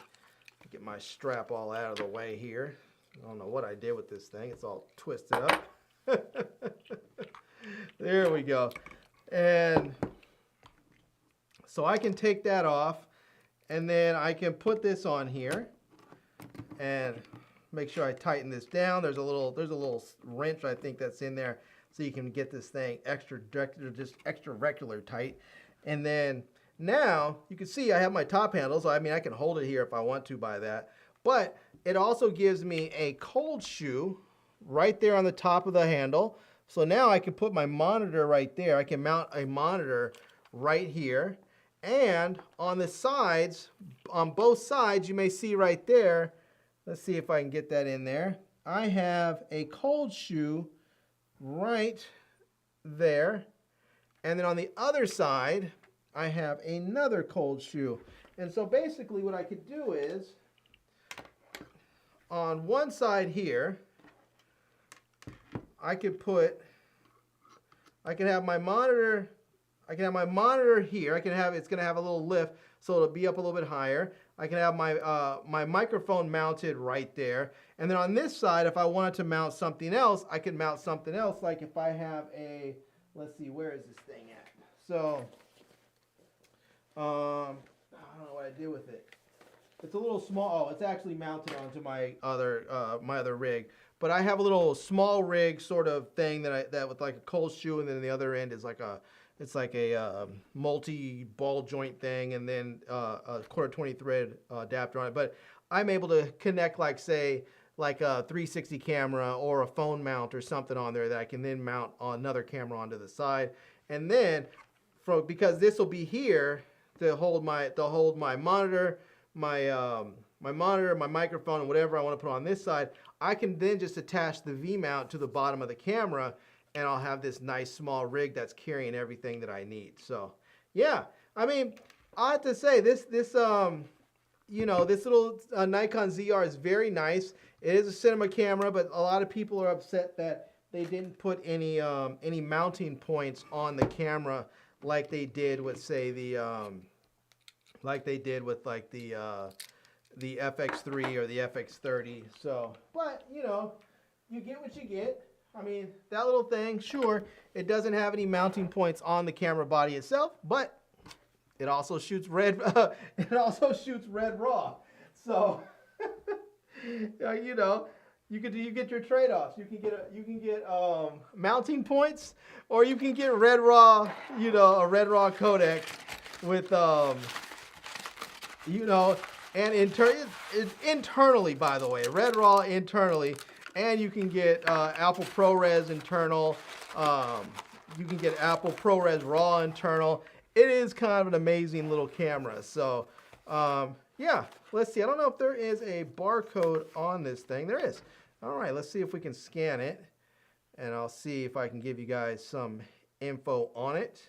get my strap all out of the way here. I don't know what I did with this thing. It's all twisted up. There we go. And so I can take that off, and then I can put this on here and make sure I tighten this down. There's a little wrench I think that's in there, so you can get this thing extra regular tight. And then now you can see I have my top handle, so I mean I can hold it here if I want to by that. But it also gives me a cold shoe right there on the top of the handle. So now I can put my monitor right there. I can mount a monitor right here. And on the sides, on both sides, you may see right there, let's see if I can get that in there. I have a cold shoe right there. And then on the other side, I have another cold shoe. And so basically what I could do is, on one side here, I can have my monitor, here. It's gonna have a little lift, so it'll be up a little bit higher. I can have my microphone mounted right there. And then on this side, if I wanted to mount something else, I can mount something else. Like if I have let's see, where is this thing at? So, I don't know what I did with it. It's a little small. Oh, it's actually mounted onto my other rig. But I have a little small rig sort of thing that with like a cold shoe, and then the other end is like a multi ball joint thing, and then a quarter 20 thread adapter on it. But I'm able to connect like say like a 360 camera or a phone mount or something on there that I can then mount on another camera onto the side, and then because this will be here to hold my monitor, my monitor, my microphone, and whatever I want to put on this side, I can then just attach the V mount to the bottom of the camera, and I'll have this nice small rig that's carrying everything that I need. So yeah, I mean, I have to say this you know, this little Nikon ZR is very nice. It is a cinema camera, but a lot of people are upset that they didn't put any mounting points on the camera like they did with say the the FX3 or the FX30. So, but you know, you get what you get. I mean, that little thing, sure, it doesn't have any mounting points on the camera body itself, but it also shoots red. It also shoots red raw. So, you know, you get your trade-offs. You can get mounting points, or you can get red raw. You know, a red raw codec with you know, and internally, by the way, red raw internally, and you can get Apple ProRes internal. You can get Apple ProRes raw internal. It is kind of an amazing little camera. So, yeah, let's see. I don't know if there is a barcode on this thing. There is. All right, let's see if we can scan it, and I'll see if I can give you guys some info on it.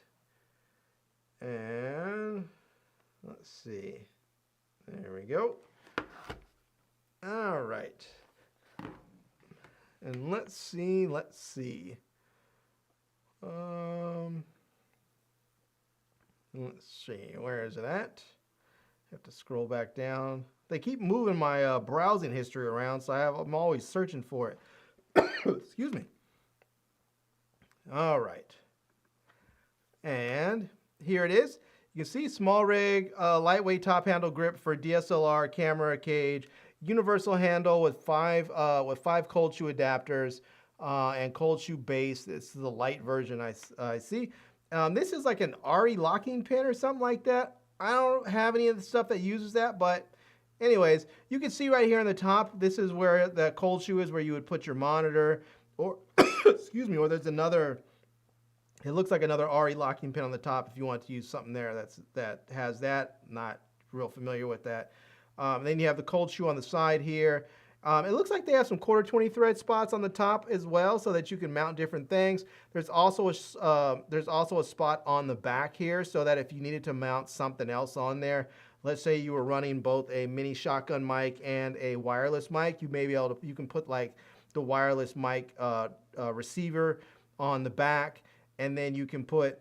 And let's see. There we go. All right. And let's see. Let's see, where is it at? Have to scroll back down. They keep moving my browsing history around, so I'm always searching for it. Excuse me. All right. And here it is. You can see small rig, lightweight top handle grip for DSLR camera cage, universal handle with five cold shoe adapters, and cold shoe base. This is the light version I see. This is like an RE locking pin or something like that. I don't have any of the stuff that uses that, but anyways, you can see right here on the top, this is where the cold shoe is, where you would put your monitor, or excuse me, or there's another. It looks like another RE locking pin on the top if you want to use something there that has that. Not real familiar with that. Then you have the cold shoe on the side here. It looks like they have some quarter 20 thread spots on the top as well, so that you can mount different things. There's also a spot on the back here, so that if you needed to mount something else on there, let's say you were running both a mini shotgun mic and a wireless mic, you may be able to. You can put like the wireless mic receiver on the back, and then you can put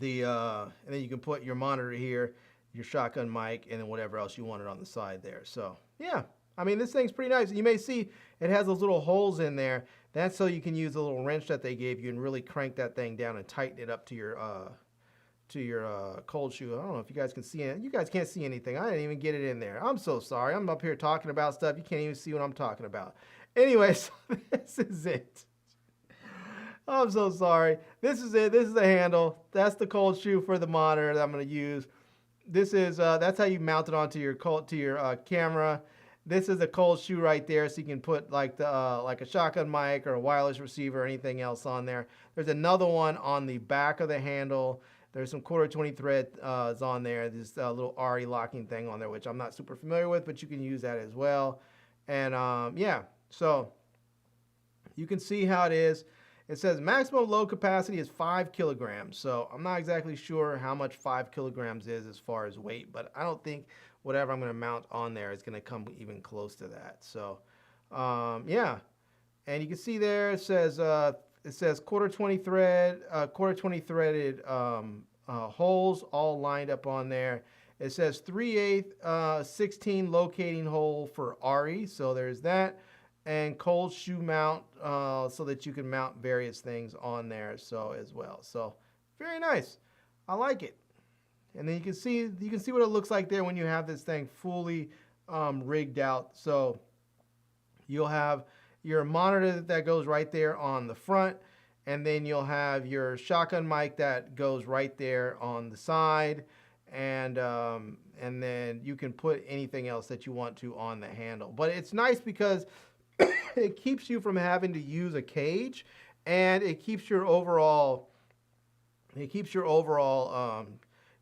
your monitor here, your shotgun mic, and then whatever else you wanted on the side there. So yeah, I mean, this thing's pretty nice. You may see it has those little holes in there. That's so you can use the little wrench that they gave you and really crank that thing down and tighten it up to your cold shoe. I don't know if you guys can see it. You guys can't see anything. I didn't even get it in there. I'm so sorry. I'm up here talking about stuff. You can't even see what I'm talking about. Anyways, this is it. I'm so sorry. This is it. This is the handle. That's the cold shoe for the monitor that I'm going to use. This is that's how you mount it onto your camera. This is a cold shoe right there, so you can put like a shotgun mic or a wireless receiver or anything else on there. There's another one on the back of the handle. There's some quarter 20 thread on there. There's a little RE locking thing on there, which I'm not super familiar with, but you can use that as well. And yeah, so you can see how it is. It says maximum load capacity is 5 kilograms. So I'm not exactly sure how much 5 kilograms is as far as weight, but I don't think whatever I'm going to mount on there is going to come even close to that. So yeah, and you can see there it says quarter 20 threaded holes all lined up on there. It says 3/8 16 locating hole for RE. So there's that. And cold shoe mount so that you can mount various things on there so as well. So very nice. I like it. And then you can see what it looks like there when you have this thing fully rigged out. So you'll have your monitor that goes right there on the front, and then you'll have your shotgun mic that goes right there on the side, and then you can put anything else that you want to on the handle. But it's nice because it keeps you from having to use a cage, and it keeps your overall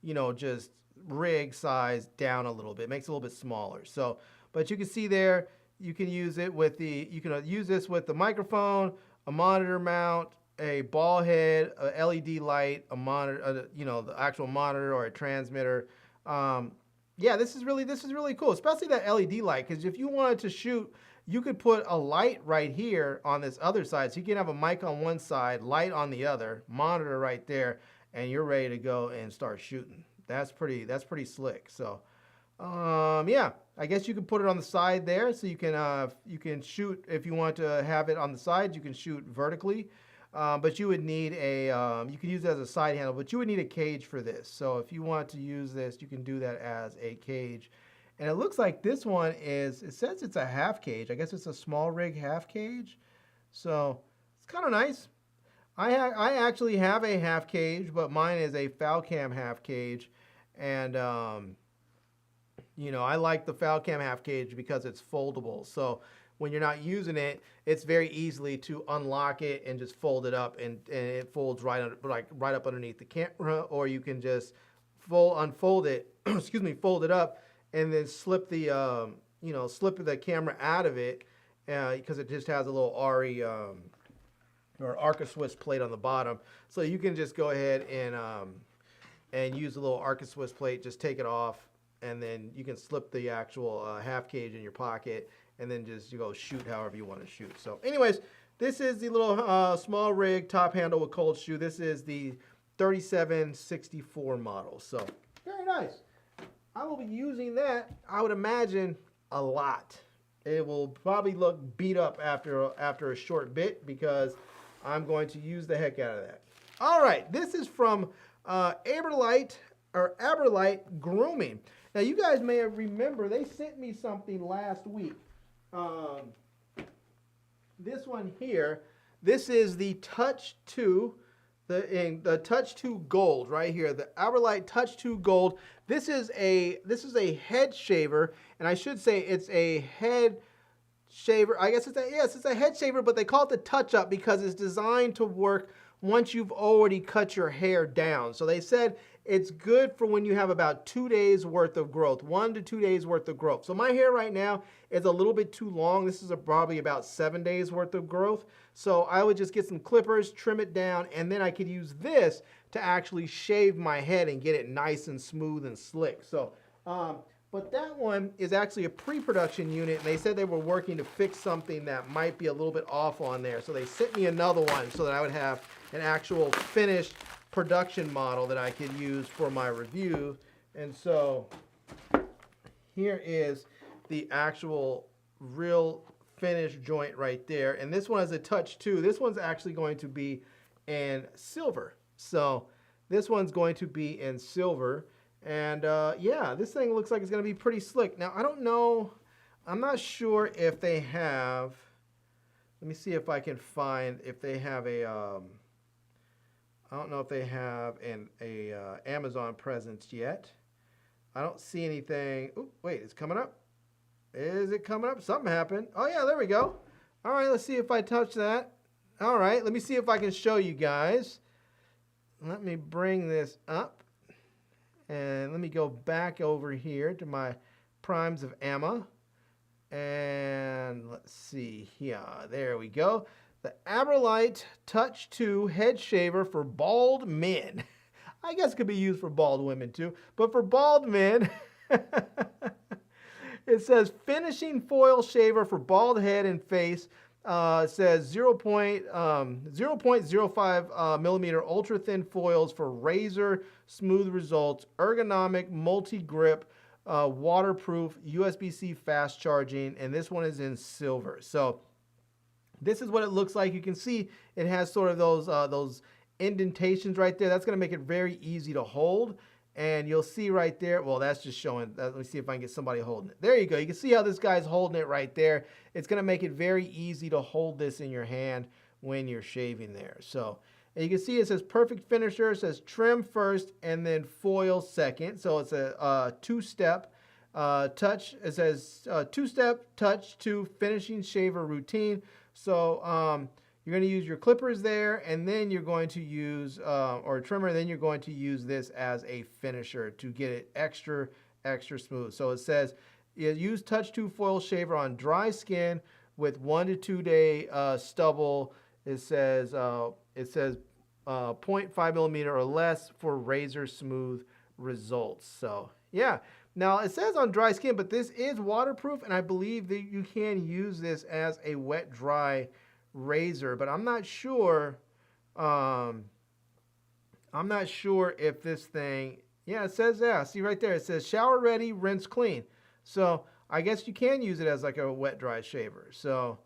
you know, just rig size down a little bit. It makes it a little bit smaller. So, but you can see there, you can use it with you can use this with the microphone, a monitor mount, a ball head, a LED light, a monitor, you know, the actual monitor or a transmitter. Yeah, this is really cool, especially that LED light, because if you wanted to shoot, you could put a light right here on this other side. So you can have a mic on one side, light on the other, monitor right there, and you're ready to go and start shooting. That's pretty slick. So, yeah, I guess you can put it on the side there, so you can shoot if you want to have it on the side. You can shoot vertically, but you would need you can use it as a side handle, but you would need a cage for this. So if you want to use this, you can do that as a cage. And it looks like this one it says it's a half cage. I guess it's a small rig half cage. So it's kind of nice. I actually have a half cage, but mine is a Falcam half cage. And, you know, I like the Falcam half cage because it's foldable. So when you're not using it, it's very easily to unlock it and just fold it up, and it folds right up underneath the camera, or you can just unfold it, excuse me, fold it up, and then slip the slip the camera out of it, because it just has a little RE or Arca Swiss plate on the bottom. So you can just go ahead and use a little Arca Swiss plate, just take it off, and then you can slip the actual half cage in your pocket, and then just go shoot however you want to shoot. So anyways, this is the little small rig top handle with cold shoe. This is the 3764 model. So very nice. I will be using that, I would imagine, a lot. It will probably look beat up after a short bit, because I'm going to use the heck out of that. All right, this is from Aberlite Grooming. Now, you guys may remember they sent me something last week. This one here, this is the Touch 2. The Touch 2 Gold right here, the Aberlite Touch 2 Gold. This is a head shaver, and I should say it's a head shaver. I guess it's a head shaver, but they call it the Touch Up because it's designed to work once you've already cut your hair down. So they said it's good for when you have about 2 days worth of growth, 1 to 2 days worth of growth. So my hair right now is a little bit too long. This is probably about 7 days worth of growth. So I would just get some clippers, trim it down, and then I could use this to actually shave my head and get it nice and smooth and slick. So, but that one is actually a pre-production unit, and they said they were working to fix something that might be a little bit off on there. So they sent me another one so that I would have an actual finished production model that I could use for my review. And so here is the actual real finished joint right there. And this one has a Touch 2. This one's actually going to be in silver. So this one's going to be in silver. And yeah, this thing looks like it's going to be pretty slick. Now, I don't know. I'm not sure if they have. Let me see if I can find if they have a. I don't know if they have an Amazon presence yet. I don't see anything. Oh, wait, it's coming up. Is it coming up? Something happened. Oh, yeah, there we go. All right, let's see if I touch that. All right, let me see if I can show you guys. Let me bring this up. And let me go back over here to my primes of Amma. And let's see here. There we go. The Aberlite Touch 2 Head Shaver for Bald Men. I guess it could be used for bald women too. But for bald men, it says finishing foil shaver for bald head and face. It says 0.05 millimeter ultra thin foils for razor smooth results, ergonomic, multi-grip, waterproof, USB-C fast charging, and this one is in silver. So this is what it looks like. You can see it has sort of those indentations right there. That's going to make it very easy to hold. And you'll see right there, well, that's just showing, let me see if I can get somebody holding it. There you go. You can see how this guy's holding it right there. It's going to make it very easy to hold this in your hand when you're shaving there. So, and you can see it says perfect finisher. It says trim first and then foil second. So it's a two-step touch. It says two-step touch to finishing shaver routine. So, you're going to use your clippers there, and then you're going to use, or a trimmer, then you're going to use this as a finisher to get it extra smooth. So it says, use touch 2 foil shaver on dry skin with 1 to 2 day stubble. It says 0.5 millimeter or less for razor smooth results. So yeah. Now it says on dry skin, but this is waterproof, and I believe that you can use this as a wet dry razor, but I'm not sure. I'm not sure if this thing, yeah, it says, yeah, see right there, it says shower ready, rinse clean. So I guess you can use it as like a wet dry shaver. So,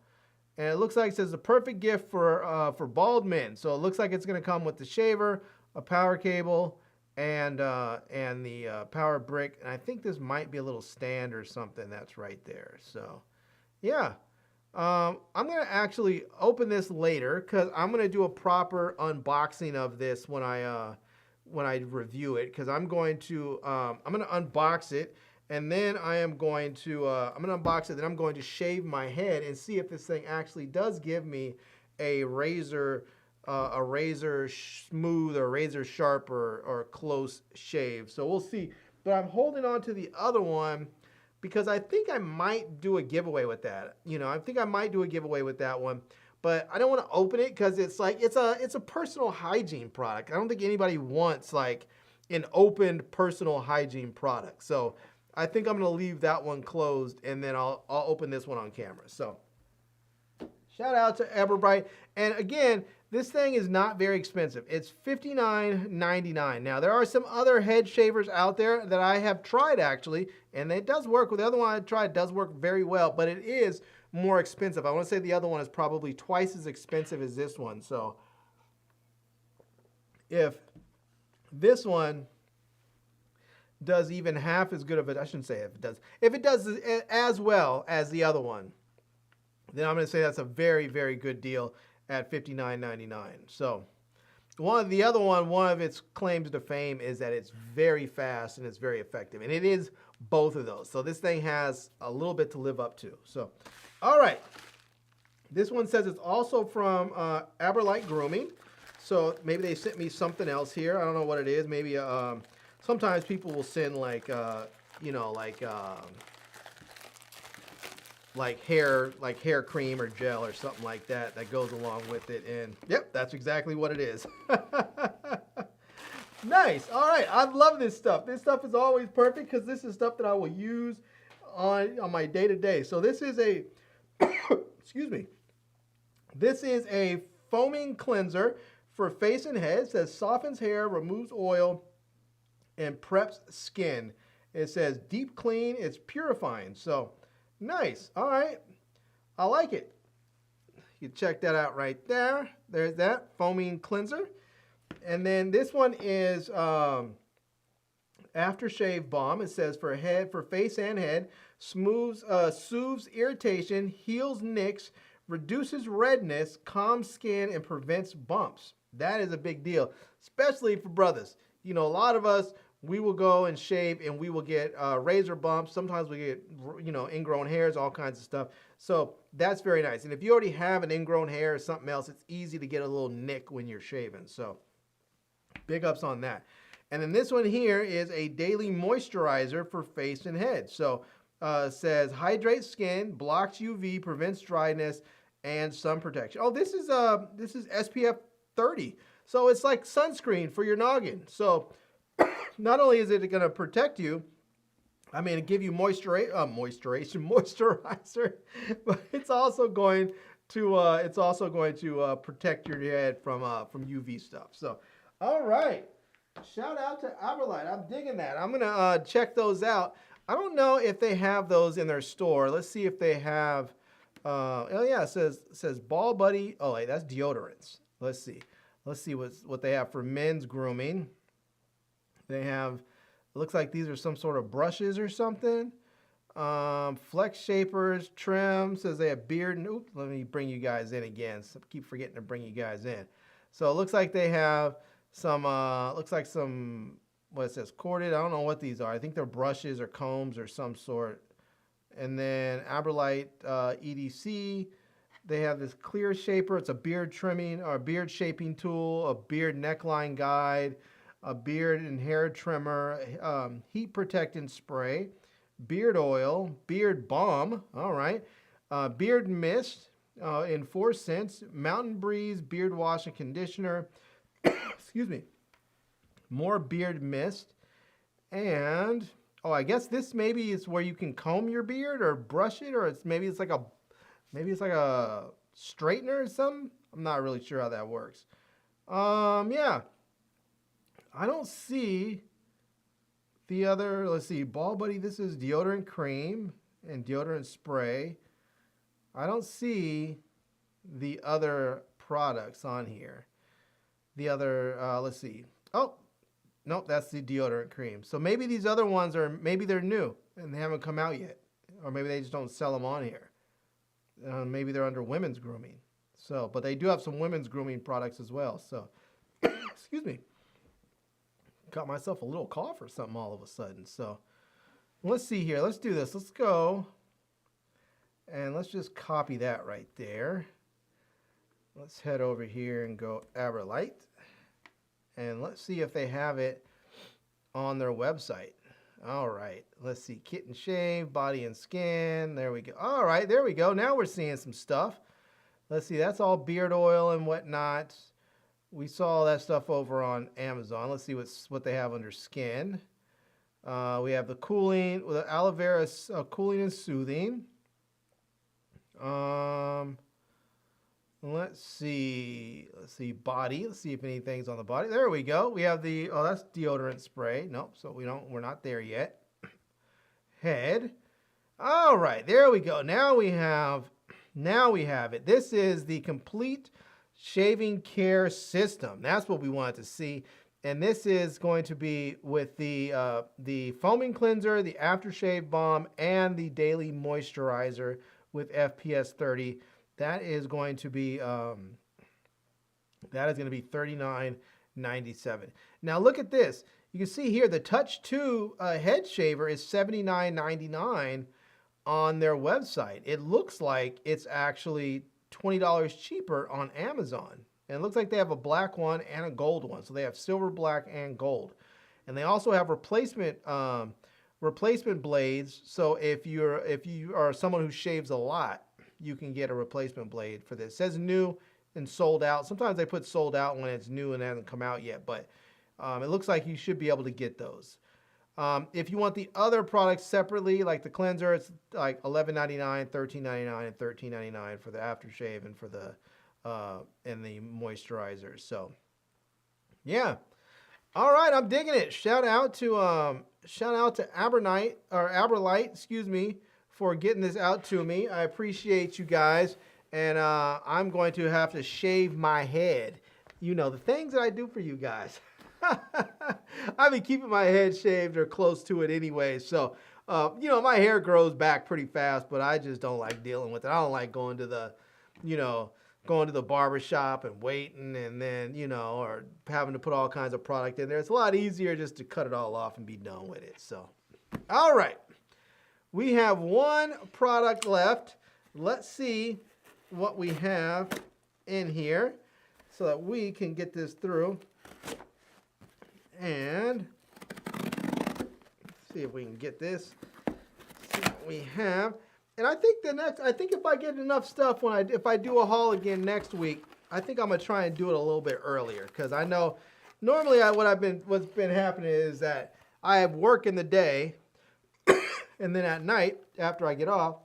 and it looks like it says the perfect gift for bald men. So it looks like it's going to come with the shaver, a power cable, and the power brick. And I think this might be a little stand or something that's right there. So yeah. I'm going to actually open this later because I'm going to do a proper unboxing of this when I review it, because I'm going to unbox it, and then I'm going to unbox it, then I'm going to shave my head and see if this thing actually does give me a razor smooth or razor sharp or close shave. So we'll see. But I'm holding on to the other one because I think I might do a giveaway with that. You know, I think I might do a giveaway with that one, but I don't want to open it because it's like, it's a personal hygiene product. I don't think anybody wants like an opened personal hygiene product. So I think I'm going to leave that one closed, and then I'll open this one on camera. So shout out to Everbright. And again, this thing is not very expensive. It's $59.99. Now, there are some other head shavers out there that I have tried actually, and it does work. With the other one I tried, it does work very well, but it is more expensive. I want to say the other one is probably twice as expensive as this one. So if this one does even half as good of it, I shouldn't say if it does as well as the other one, then I'm going to say that's a very, very good deal at $59.99. So one of its claims to fame is that it's very fast and it's very effective. And it is both of those. So this thing has a little bit to live up to. So, all right. This one says it's also from Adorama Grooming. So maybe they sent me something else here. I don't know what it is. Maybe sometimes people will send like hair cream or gel or something like that goes along with it. And yep, that's exactly what it is. Nice. All right. I love this stuff. This stuff is always perfect because this is stuff that I will use on my day-to-day. So this is a, excuse me. This is a foaming cleanser for face and head. It says softens hair, removes oil, and preps skin. It says deep clean. It's purifying. So nice. All right. I like it. You check that out right there. There's that foaming cleanser. And then this one is aftershave balm. It says for face and head, soothes irritation, heals nicks, reduces redness, calms skin, and prevents bumps. That is a big deal, especially for brothers. You know, a lot of us, we will go and shave and we will get razor bumps. Sometimes we get, ingrown hairs, all kinds of stuff. So that's very nice. And if you already have an ingrown hair or something else, it's easy to get a little nick when you're shaving. So big ups on that. And then this one here is a daily moisturizer for face and head. So it says hydrates skin, blocks UV, prevents dryness, and sun protection. Oh, this is SPF 30. So it's like sunscreen for your noggin. So not only is it going to protect you, I mean, give you moisturizer, but it's also going to protect your head from UV stuff. So, all right, shout out to Adorama. I'm digging that. I'm gonna check those out. I don't know if they have those in their store. Let's see if they have. Oh yeah, it says Ball Buddy. Oh, wait, that's deodorants. Let's see what they have for men's grooming. They have It looks like these are some sort of brushes or something. Flex shapers, trim, says they have beard. And, oops, let me bring you guys in again. So I keep forgetting to bring you guys in. So it looks like they have some, looks like some, what it says, corded. I don't know what these are. I think they're brushes or combs or some sort. And then Aberlite EDC. They have this clear shaper. It's a beard trimming or beard shaping tool, a beard neckline guide, a beard and hair trimmer, heat protectant spray, beard oil, beard balm, all right, beard mist in 4 cents, Mountain Breeze beard wash and conditioner, excuse me, more beard mist, and oh, I guess this maybe is where you can comb your beard or brush it, or maybe it's like a straightener or something. I'm not really sure how that works. Yeah. I don't see the other, let's see, Ball Buddy, this is deodorant cream and deodorant spray. I don't see the other products on here. The other, let's see. Oh, nope, that's the deodorant cream. So maybe these other ones are, maybe they're new and they haven't come out yet. Or maybe they just don't sell them on here. Maybe they're under women's grooming. So, but they do have some women's grooming products as well. So, excuse me. Got myself a little cough or something all of a sudden. So let's see here. Let's do this. Let's go and let's just copy that right there. Let's head over here and go Aberlite. And let's see if they have it on their website. All right. Let's see. Kit and shave, body and skin. There we go. All right. There we go. Now we're seeing some stuff. Let's see. That's all beard oil and whatnot. We saw that stuff over on Amazon. Let's see what they have under skin. We have the cooling, with aloe vera cooling and soothing. Let's see body. Let's see if anything's on the body. There we go. We have the, oh, that's deodorant spray. Nope, so we're not there yet. Head. All right, there we go. Now we have it. This is the complete shaving care system. That's what we wanted to see. And this is going to be with the foaming cleanser, the aftershave balm, and the daily moisturizer with FPS 30. That is going to be $39.97. Now look at this. You can see here the Touch 2 head shaver is $79.99 on their website. It looks like it's actually $20 cheaper on Amazon. And it looks like they have a black one and a gold one. So they have silver, black, and gold. And they also have replacement blades. So if you are someone who shaves a lot, you can get a replacement blade for this. It says new and sold out. Sometimes they put sold out when it's new and hasn't come out yet, but it looks like you should be able to get those. If you want the other products separately, like the cleanser, it's like $11.99, $13.99, and $13.99 for the aftershave and for the the moisturizer. So, yeah. All right, I'm digging it. Shout out to Aberlite, excuse me, for getting this out to me. I appreciate you guys, and I'm going to have to shave my head. You know, the things that I do for you guys. I've been keeping my head shaved or close to it anyway, so you know, my hair grows back pretty fast, but I just don't like dealing with it. I don't like going to the barber shop and waiting, and then, you know, or having to put all kinds of product in there. It's a lot easier just to cut it all off and be done with it. So, all right, we have one product left. Let's see what we have in here so that we can get this through. And see if we can get this. See what we have. And I think if I get enough stuff if I do a haul again next week, I think I'm gonna try and do it a little bit earlier, because I know normally what's been happening is that I have work in the day, and then at night after I get off,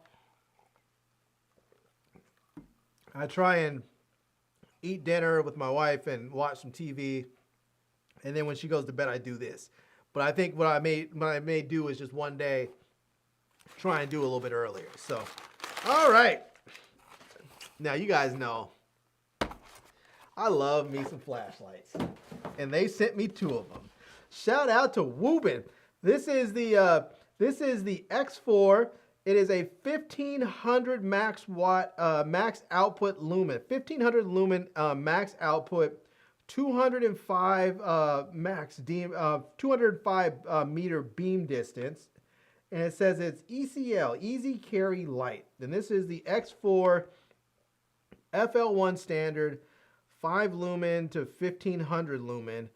I try and eat dinner with my wife and watch some TV. And then when she goes to bed, I do this. But I think what I may do is just one day try and do a little bit earlier. So, all right. Now, you guys know I love me some flashlights. And they sent me 2 of them. Shout out to Woobin This is the X4. It is a 1500 max watt max output lumen. 1500 lumen max output. 205 205 meter beam distance, and it says it's ECL, easy carry light. And this is the X4 FL1 standard, 5 lumen to 1500 lumen.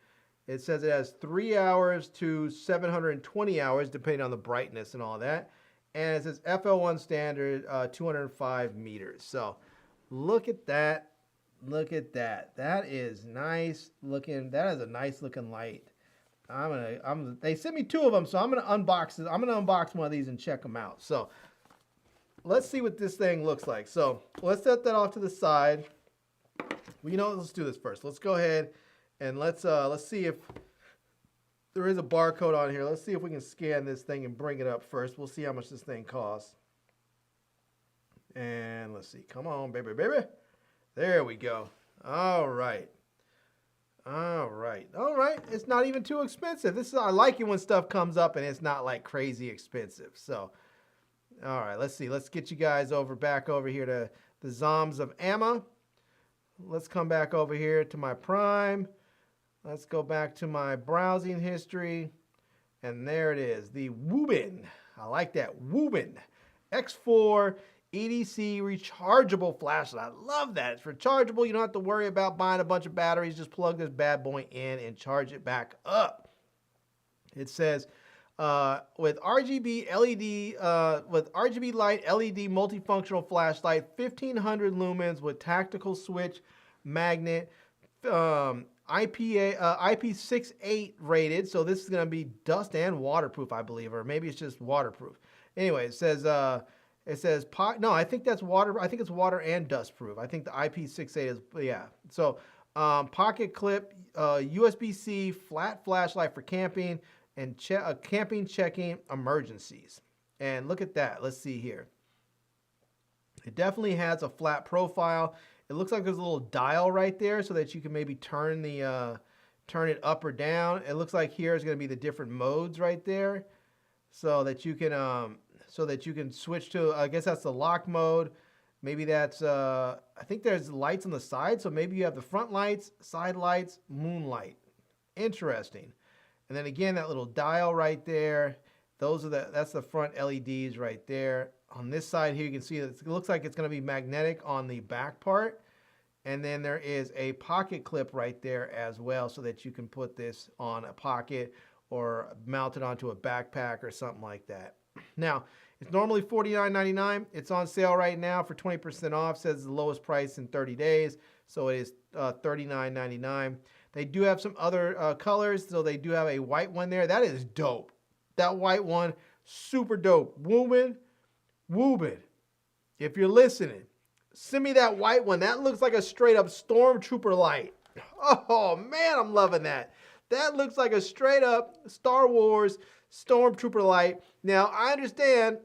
It says it has 3 hours to 720 hours, depending on the brightness and all that. And it says FL1 standard, 205 meters. So look at that. Look at that. That is nice looking. That is a nice looking light. They sent me 2 of them, so I'm gonna unbox it. I'm gonna unbox one of these and check them out. So let's see what this thing looks like. So let's set that off to the side. Well, you know, let's do this first. Let's go ahead and let's see if there is a barcode on here. Let's see if we can scan this thing and bring it up first. We'll see how much this thing costs. And let's see. Come on, baby, baby. There we go. All right. All right. All right. It's not even too expensive. I like it when stuff comes up and it's not like crazy expensive. So, all right. Let's see. Let's get you guys back over here to the Zoms of Amma. Let's come back over here to my Prime. Let's go back to my browsing history. And there it is. The Woobin. I like that. Woobin. X4 EDC rechargeable flashlight. I love that. It's rechargeable. You don't have to worry about buying a bunch of batteries. Just plug this bad boy in and charge it back up. It says with RGB light LED multifunctional flashlight, 1500 lumens with tactical switch magnet, IP68 rated. So this is going to be dust and waterproof, I believe, or maybe it's just waterproof. Anyway, it says no, I think that's water. I think it's water and dust proof. I think the IP68 is, yeah. So pocket clip, USB-C, flat flashlight for camping and camping checking emergencies. And look at that. Let's see here. It definitely has a flat profile. It looks like there's a little dial right there so that you can maybe turn it up or down. It looks like here is going to be the different modes right there, so that you can switch to, I guess that's the lock mode. Maybe that's, I think there's lights on the side. So maybe you have the front lights, side lights, moonlight. Interesting. And then again, that little dial right there. That's the front LEDs right there. On this side here, you can see that it looks like it's going to be magnetic on the back part. And then there is a pocket clip right there as well, so that you can put this on a pocket or mount it onto a backpack or something like that. Now, it's normally $49.99. It's on sale right now for 20% off. Says the lowest price in 30 days. So it is $39.99. They do have some other colors. So they do have a white one there. That is dope. That white one, super dope. Woobin. If you're listening, send me that white one. That looks like a straight up Stormtrooper light. Oh, man, I'm loving that. That looks like a straight up Star Wars Stormtrooper light. Now, I understand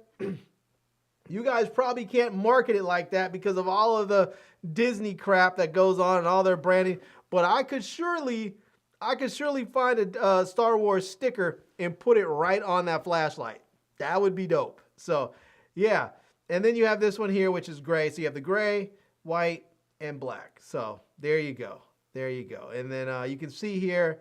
you guys probably can't market it like that because of all of the Disney crap that goes on and all their branding, but I could surely find a Star Wars sticker and put it right on that flashlight. That would be dope. So, yeah. And then you have this one here, which is gray. So you have the gray, white, and black. So there you go. There you go. And then you can see here,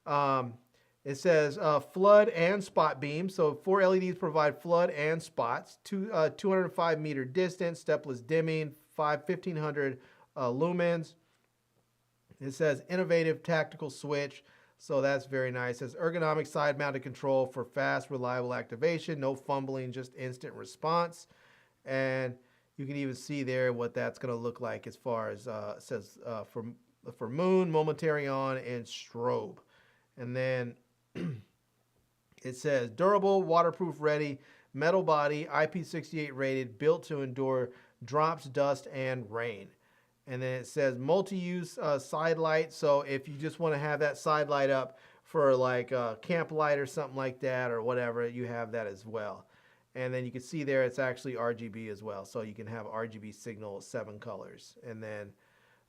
it says flood and spot beam. So 4 LEDs provide flood and spots. 205 meter distance, stepless dimming, 1500 lumens. It says innovative tactical switch. So that's very nice. It says ergonomic side mounted control for fast, reliable activation. No fumbling, just instant response. And you can even see there what that's going to look like as far as it says for moon, momentary on, and strobe. And then it says durable, waterproof ready, metal body, IP68 rated, built to endure drops, dust, and rain. And then it says multi-use side light. So if you just want to have that side light up for like a camp light or something like that or whatever, you have that as well. And then you can see there it's actually RGB as well. So you can have RGB signal 7 colors. And then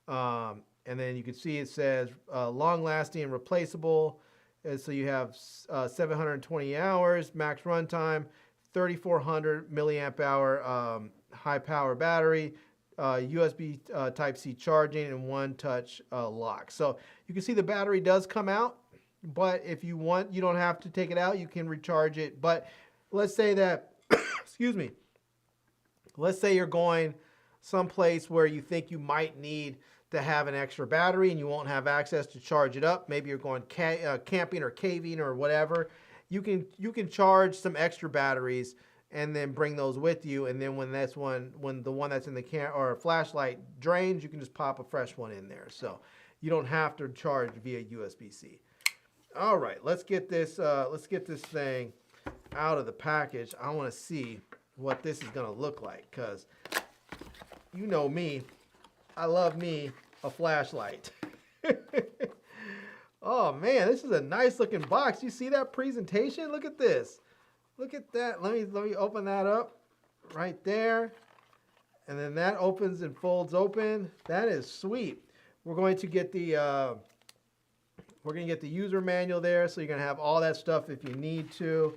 you can see it says long-lasting and replaceable. And so you have 720 hours max runtime, 3,400 milliamp hour high power battery, USB Type-C charging, and one touch lock. So you can see the battery does come out, but if you want, you don't have to take it out. You can recharge it. But let's say that, excuse me, let's say you're going someplace where you think you might need to have an extra battery and you won't have access to charge it up. Maybe you're going camping or caving or whatever. You can charge some extra batteries and then bring those with you. And then when the one that's in the or flashlight drains, you can just pop a fresh one in there. So you don't have to charge via USB-C. All right, let's get this thing out of the package. I want to see what this is gonna look like, because you know me, I love me a flashlight. Oh man, this is a nice looking box. You see that presentation? Look at this. Look at that. Let me open that up right there. And then that opens and folds open. That is sweet. We're going to get the user manual there, so you're gonna have all that stuff if you need to.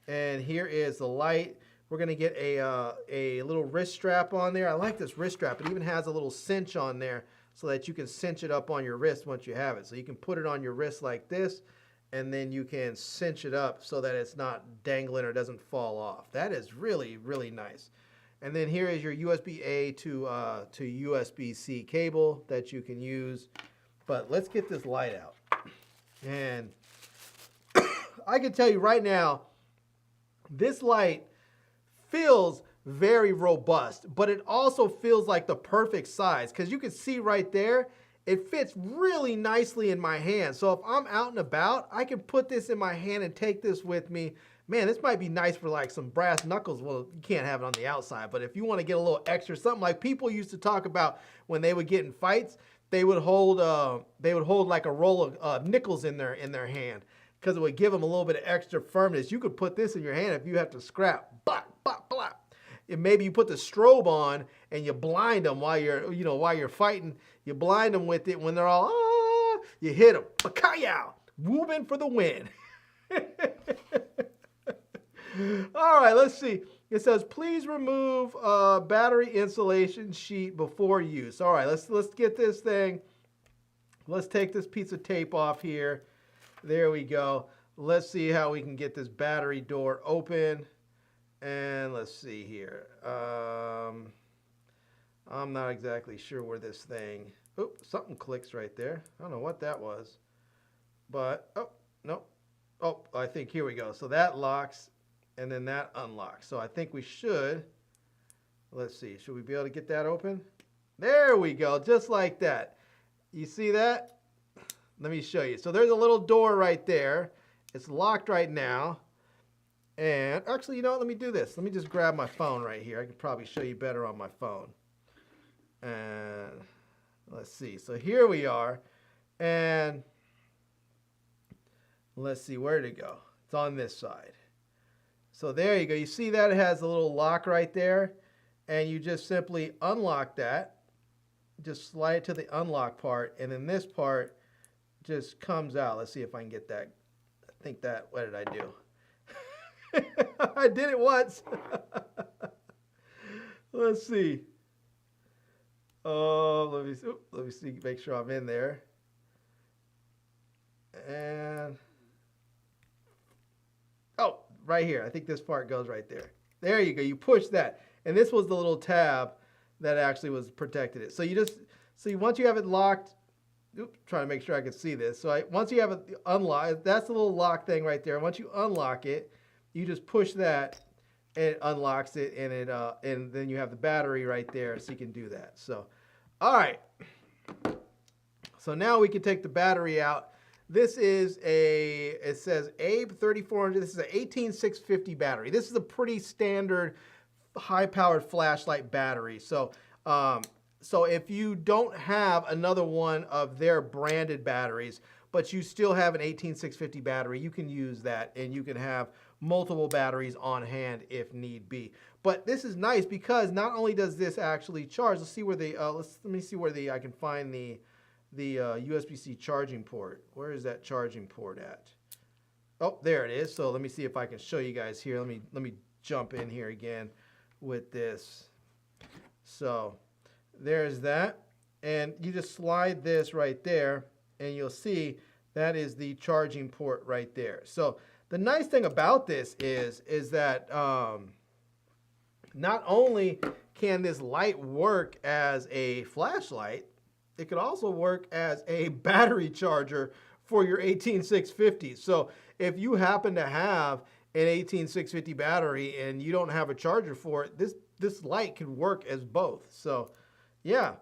And here is the light. We're gonna get a little wrist strap on there. I like this wrist strap. It even has a little cinch on there so that you can cinch it up on your wrist once you have it. So you can put it on your wrist like this, and then you can cinch it up so that it's not dangling or doesn't fall off. That is really, really nice. And then here is your USB-A to USB-C cable that you can use. But let's get this light out. And I can tell you right now, this light feels very robust, but it also feels like the perfect size, because you can see right there, it fits really nicely in my hand. So if I'm out and about, I can put this in my hand and take this with me. Man, this might be nice for like some brass knuckles. Well, you can't have it on the outside, but if you want to get a little extra, something like people used to talk about when they would get in fights, they would hold like a roll of nickels in their hand, because it would give them a little bit of extra firmness. You could put this in your hand if you have to scrap. Blah, blah, blah. And maybe you put the strobe on and you blind them while you're fighting. You blind them with it when they're all, you hit them. Bakayow! Whooping for the win. All right, let's see. It says, please remove battery insulation sheet before use. All right, let's get this thing. Let's take this piece of tape off here. There we go. Let's see how we can get this battery door open. And let's see here. I'm not exactly sure where this thing. Oh, something clicks right there. I don't know what that was. But, oh, no. Oh, I think here we go. So that locks, and then that unlocks. So I think we should, let's see, should we be able to get that open? There we go, just like that. You see that? Let me show you. So there's a little door right there. It's locked right now. And actually, you know what? Let me do this. Let me just grab my phone right here. I could probably show you better on my phone. And let's see. So here we are. And let's see, where did it go? It's on this side. So there you go. You see that it has a little lock right there. And you just simply unlock that. Just slide it to the unlock part. And then this part just comes out. Let's see if I can get that. I think that, what did I do? I did it once. Let's see. Let me see, make sure I'm in there. And oh, right here. I think this part goes right there. There you go. You push that. And this was the little tab that actually was protected it. So you just see, once you have it locked, trying to make sure I can see this. So once you have it unlocked, that's the little lock thing right there. Once you unlock it, you just push that and it unlocks it, and then you have the battery right there, so you can do that. So, all right. So now we can take the battery out. This is it says Abe 3400. This is an 18650 battery. This is a pretty standard high-powered flashlight battery. So, so if you don't have another one of their branded batteries, but you still have an 18650 battery, you can use that, and you can have multiple batteries on hand if need be. But this is nice because not only does this actually charge. Let's see where the let me see where I can find the USB-C charging port. Where is that charging port at? Oh, there it is. So let me see if I can show you guys here. Let me jump in here again with this. So there's that. And you just slide this right there, and you'll see that is the charging port right there. So the nice thing about this is that not only can this light work as a flashlight, it could also work as a battery charger for your 18650. So if you happen to have an 18650 battery and you don't have a charger for it, this light can work as both. So yeah.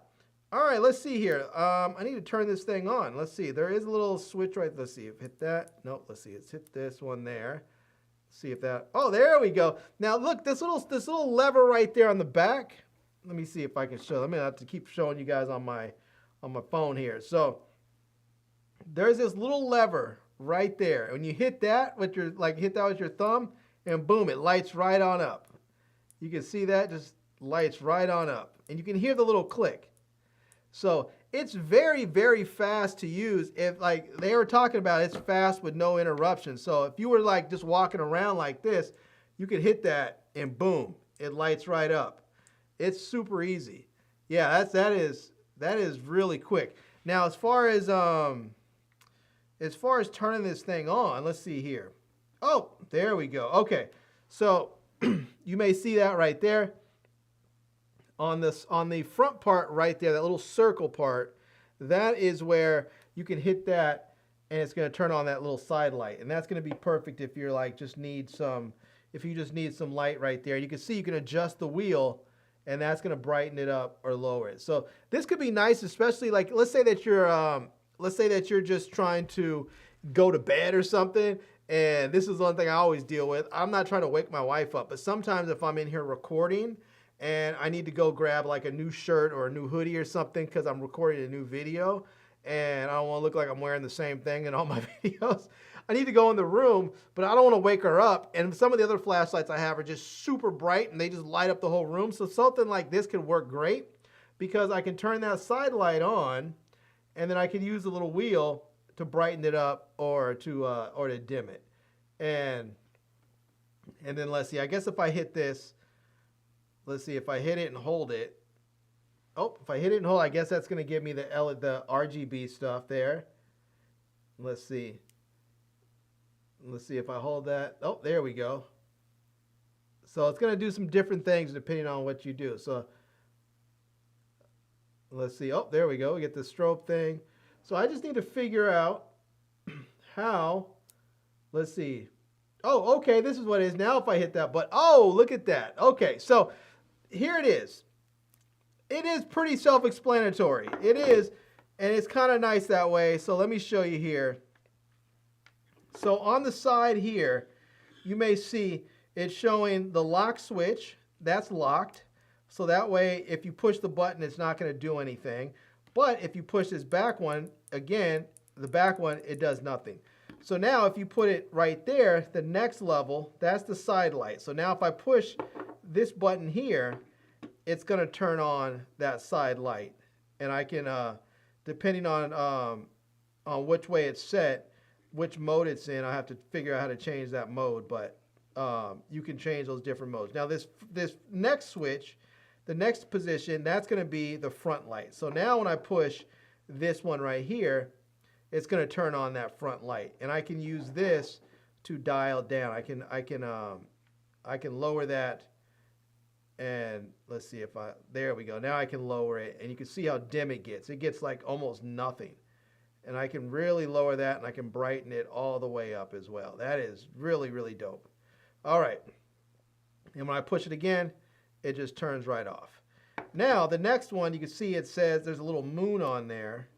All right, let's see here. I need to turn this thing on. Let's see. There is a little switch right. Let's see. Hit that. Nope. Let's see. Let's hit this one there. See if that. Oh, there we go. Now look, this little lever right there on the back. Let me see if I can show. I'm gonna have to keep showing you guys on my phone here. So there's this little lever right there. When you hit that with your hit that with your thumb, and boom, it lights right on up. You can see that just lights right on up, and you can hear the little click. So it's very, very fast to use. If like they were talking about, it's fast with no interruption. So if you were like just walking around like this, you could hit that and boom, it lights right up. It's super easy. Yeah, that is really quick. Now as far as turning this thing on, let's see here. Oh, there we go. Okay, so you may see that right there. On the front part right there, that little circle part, that is where you can hit that and it's going to turn on that little side light. And that's going to be perfect if you're like if you just need some light right there. You can see you can adjust the wheel and that's going to brighten it up or lower it. So this could be nice, especially like let's say that you're just trying to go to bed or something. And this is one thing I always deal with. I'm not trying to wake my wife up, but sometimes if I'm in here recording and I need to go grab like a new shirt or a new hoodie or something because I'm recording a new video and I don't want to look like I'm wearing the same thing in all my videos, I need to go in the room, but I don't want to wake her up. And some of the other flashlights I have are just super bright and they just light up the whole room. So something like this could work great because I can turn that side light on and then I can use the little wheel to brighten it up or to dim it. And then let's see, I guess if I hit this, let's see if I hit it and hold it. Oh, if I hit it and hold, I guess that's going to give me the RGB stuff there. Let's see. Let's see if I hold that. Oh, there we go. So it's going to do some different things depending on what you do. So let's see. Oh, there we go. We get the strobe thing. So I just need to figure out how. Let's see. Oh, okay. This is what it is. Now if I hit that button. Oh, look at that. Okay. So here it is. It is pretty self-explanatory. It is, and it's kind of nice that way. So let me show you here. So on the side here, you may see it's showing the lock switch. That's locked. So that way, if you push the button, it's not going to do anything. But if you push this back one, again, the back one, it does nothing. So now if you put it right there, the next level, that's the side light. So now if I push this button here, it's going to turn on that side light. And I can, depending on which way it's set, which mode it's in, I have to figure out how to change that mode. But you can change those different modes. Now this next switch, the next position, that's going to be the front light. So now when I push this one right here, it's going to turn on that front light. And I can use this to dial down. I can lower that. And let's see if there we go. Now I can lower it and you can see how dim it gets. It gets like almost nothing. And I can really lower that and I can brighten it all the way up as well. That is really, really dope. All right. And when I push it again, it just turns right off. Now the next one, you can see it says there's a little moon on there.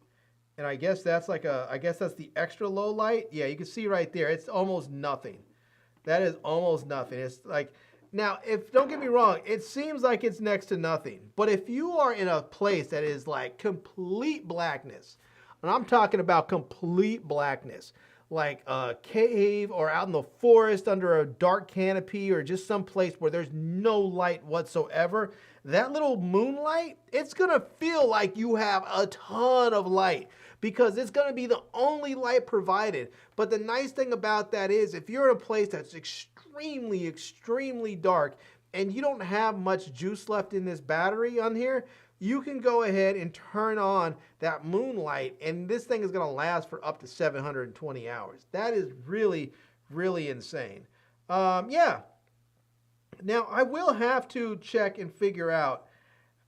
And I guess that's that's the extra low light. Yeah, you can see right there, it's almost nothing. That is almost nothing. It's like, now, don't get me wrong, it seems like it's next to nothing. But if you are in a place that is like complete blackness, and I'm talking about complete blackness, like a cave or out in the forest under a dark canopy or just some place where there's no light whatsoever, that little moonlight, it's gonna feel like you have a ton of light because it's gonna be the only light provided. But the nice thing about that is if you're in a place that's extremely, extremely dark and you don't have much juice left in this battery on here, you can go ahead and turn on that moonlight and this thing is gonna last for up to 720 hours. That is really, really insane. Yeah. Now I will have to check and figure out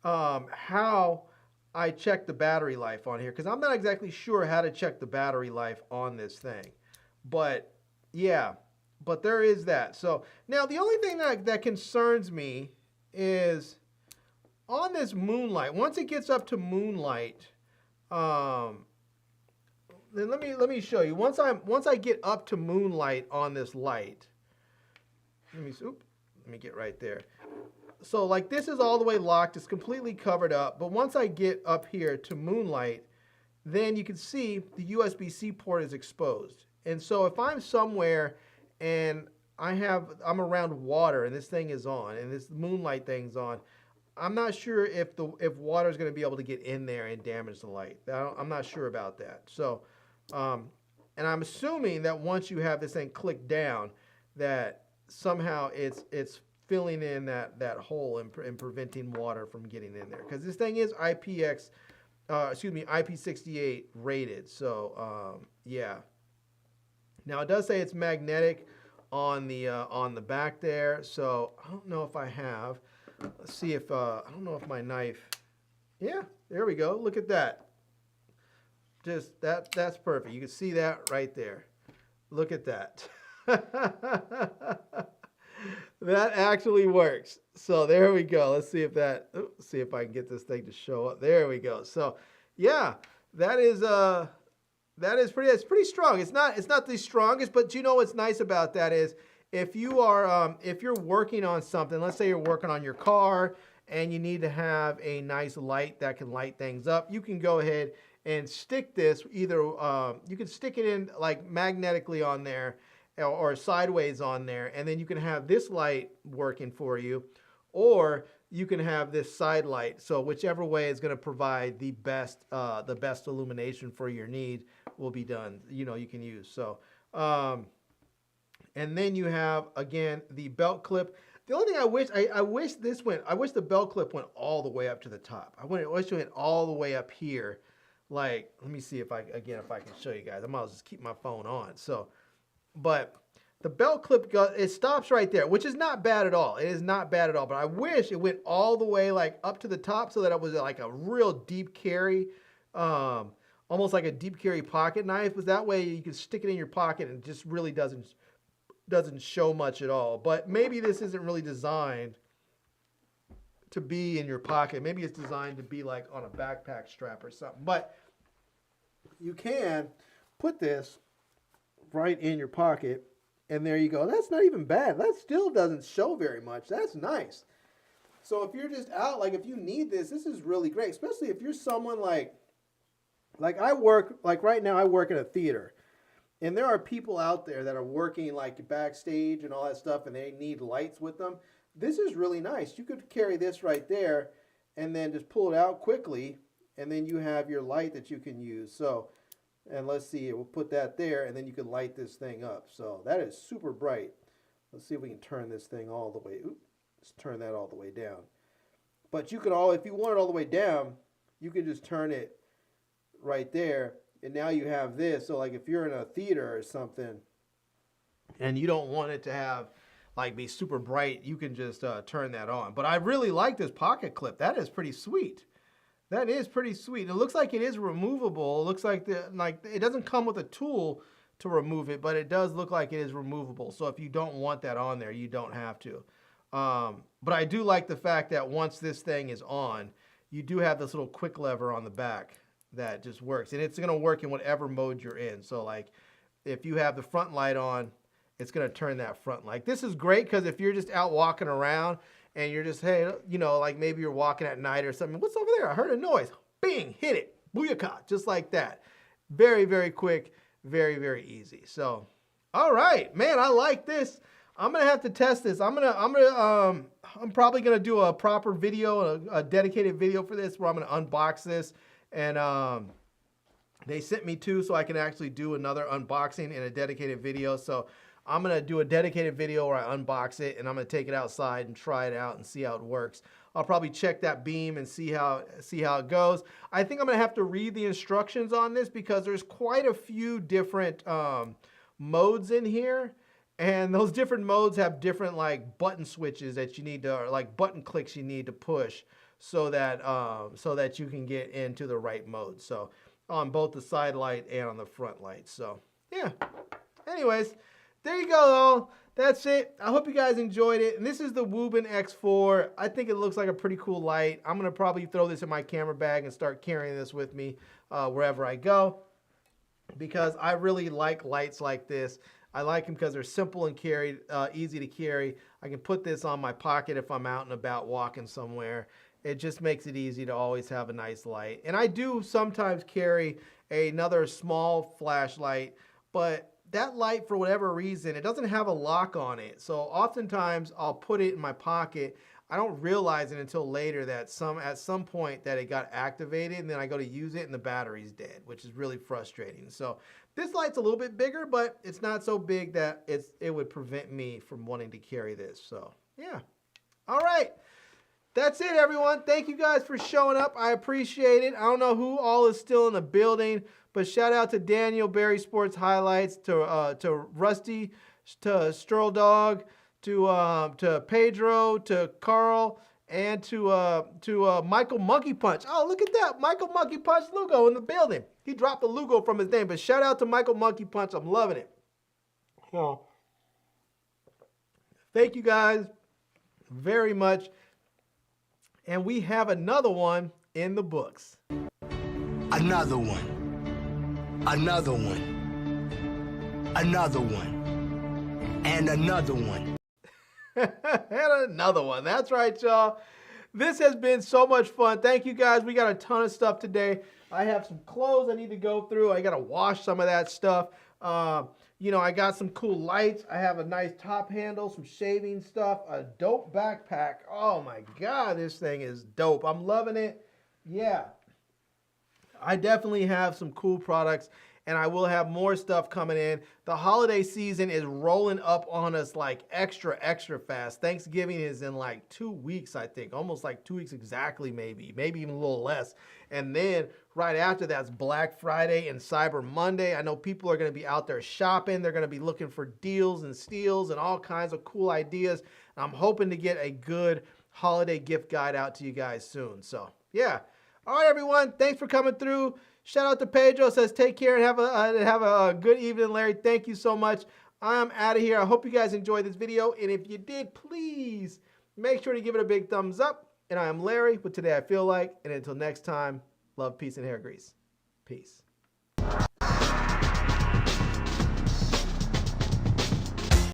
how I check the battery life on here because I'm not exactly sure how to check the battery life on this thing. But yeah, but there is that. So now the only thing that concerns me is on this moonlight, once it gets up to moonlight, then let me show you. Once I get up to moonlight on this light, let me get right there. So like this is all the way locked, it's completely covered up. But once I get up here to moonlight, then you can see the USB-C port is exposed. And so if I'm somewhere and I'm around water and this thing is on and this moonlight thing's on, I'm not sure if water is going to be able to get in there and damage the light. I'm not sure about that. So, and I'm assuming that once you have this thing clicked down, that somehow it's filling in that hole and preventing water from getting in there. Because this thing is IP68 rated. So, yeah. Now it does say it's magnetic on the back there. So I don't know if I have. Let's see if, I don't know if my knife, yeah, there we go. Look at that. Just that's perfect. You can see that right there. Look at that. That actually works. So there we go. Let's see if see if I can get this thing to show up. There we go. So yeah, it's pretty strong. It's not the strongest, but you know what's nice about that is if you're working on something, let's say you're working on your car and you need to have a nice light that can light things up, you can go ahead and stick this either, you can stick it in like magnetically on there or sideways on there, and then you can have this light working for you, or you can have this side light. So whichever way is going to provide the best illumination for your need will be done. You can use. So, and then you have, again, the belt clip. The only thing I wish the belt clip went all the way up to the top. I wish it went all the way up here. Like, let me see if I can show you guys. I might as well just keep my phone on. So, but the belt clip, it stops right there, which is not bad at all. It is not bad at all. But I wish it went all the way like up to the top so that it was like a real deep carry, almost like a deep carry pocket knife. But that way you can stick it in your pocket and it just really doesn't show much at all. But maybe this isn't really designed to be in your pocket. Maybe it's designed to be like on a backpack strap or something. But you can put this right in your pocket, and there you go. That's not even bad. That still doesn't show very much. That's nice. So if you're just out, like if you need this is really great, especially if you're someone like I work, like right now I work in a theater. And there are people out there that are working like backstage and all that stuff, and they need lights with them. This is really nice. You could carry this right there and then just pull it out quickly, and then you have your light that you can use. So, and let's see, we'll put that there, and then you can light this thing up. So that is super bright. Let's see if we can turn this thing all the way. Oops, let's turn that all the way down. But you could if you want it all the way down, you can just turn it right there. And now you have this. So like if you're in a theater or something and you don't want it to have like be super bright, you can just turn that on. But I really like this pocket clip. That is pretty sweet. That is pretty sweet. It looks like it is removable. It looks like it doesn't come with a tool to remove it, but it does look like it is removable. So if you don't want that on there, you don't have to. But I do like the fact that once this thing is on, you do have this little quick lever on the back that just works, and it's going to work in whatever mode you're in. So like if you have the front light on, it's going to turn that front light. This is great because if you're just out walking around and you're just, hey, like maybe you're walking at night or something. What's over there? I heard a noise. Bing, hit it. Booyaka, just like that. Very, very quick. Very, very easy. So, all right, man, I like this. I'm gonna have to test this. I'm probably gonna do a proper video, a dedicated video for this, where I'm gonna unbox this. And they sent me two, so I can actually do another unboxing in a dedicated video. So I'm gonna do a dedicated video where I unbox it, and I'm gonna take it outside and try it out and see how it works. I'll probably check that beam and see how it goes. I think I'm gonna have to read the instructions on this because there's quite a few different modes in here. And those different modes have different like button switches that you need to, or like button clicks you need to push so that you can get into the right mode. So on both the side light and on the front light. So yeah. Anyways, there you go, all. That's it. I hope you guys enjoyed it. And this is the Woobin X4. I think it looks like a pretty cool light. I'm gonna probably throw this in my camera bag and start carrying this with me wherever I go, because I really like lights like this. I like them because they're simple and easy to carry. I can put this on my pocket if I'm out and about walking somewhere. It just makes it easy to always have a nice light. And I do sometimes carry another small flashlight, but that light, for whatever reason, it doesn't have a lock on it. So oftentimes I'll put it in my pocket. I don't realize it until later that at some point that it got activated, and then I go to use it and the battery's dead, which is really frustrating. So this light's a little bit bigger, but it's not so big that it would prevent me from wanting to carry this. So yeah. All right. That's it, everyone. Thank you guys for showing up. I appreciate it. I don't know who all is still in the building, but shout out to Daniel, Barry Sports Highlights, to Rusty, to Stroll Dog, to Pedro, to Carl, and to Michael Monkey Punch. Oh, look at that. Michael Monkey Punch Lugo in the building. He dropped the Lugo from his name, but shout out to Michael Monkey Punch. I'm loving it. So, thank you guys very much. And we have another one in the books. Another one. Another one. Another one. And another one. And another one. That's right, y'all. This has been so much fun. Thank you guys. We got a ton of stuff today. I have some clothes I need to go through. I got to wash some of that stuff. You know, I got some cool lights. I have a nice top handle, some shaving stuff, a dope backpack. Oh my God, this thing is dope. I'm loving it. Yeah. I definitely have some cool products, and I will have more stuff coming in. The holiday season is rolling up on us like extra fast. Thanksgiving is in like 2 weeks, I think. Almost like 2 weeks exactly, maybe even a little less. And then right after that's Black Friday and Cyber Monday. I know people are going to be out there shopping. They're going to be looking for deals and steals and all kinds of cool ideas. I'm hoping to get a good holiday gift guide out to you guys soon. So yeah. All right, everyone. Thanks for coming through. Shout out to Pedro, says take care and have a good evening, Larry. Thank you so much. I'm out of here. I hope you guys enjoyed this video. And if you did, please make sure to give it a big thumbs up. And I am Larry with Today I Feel Like. And until next time, love, peace, and hair grease. Peace.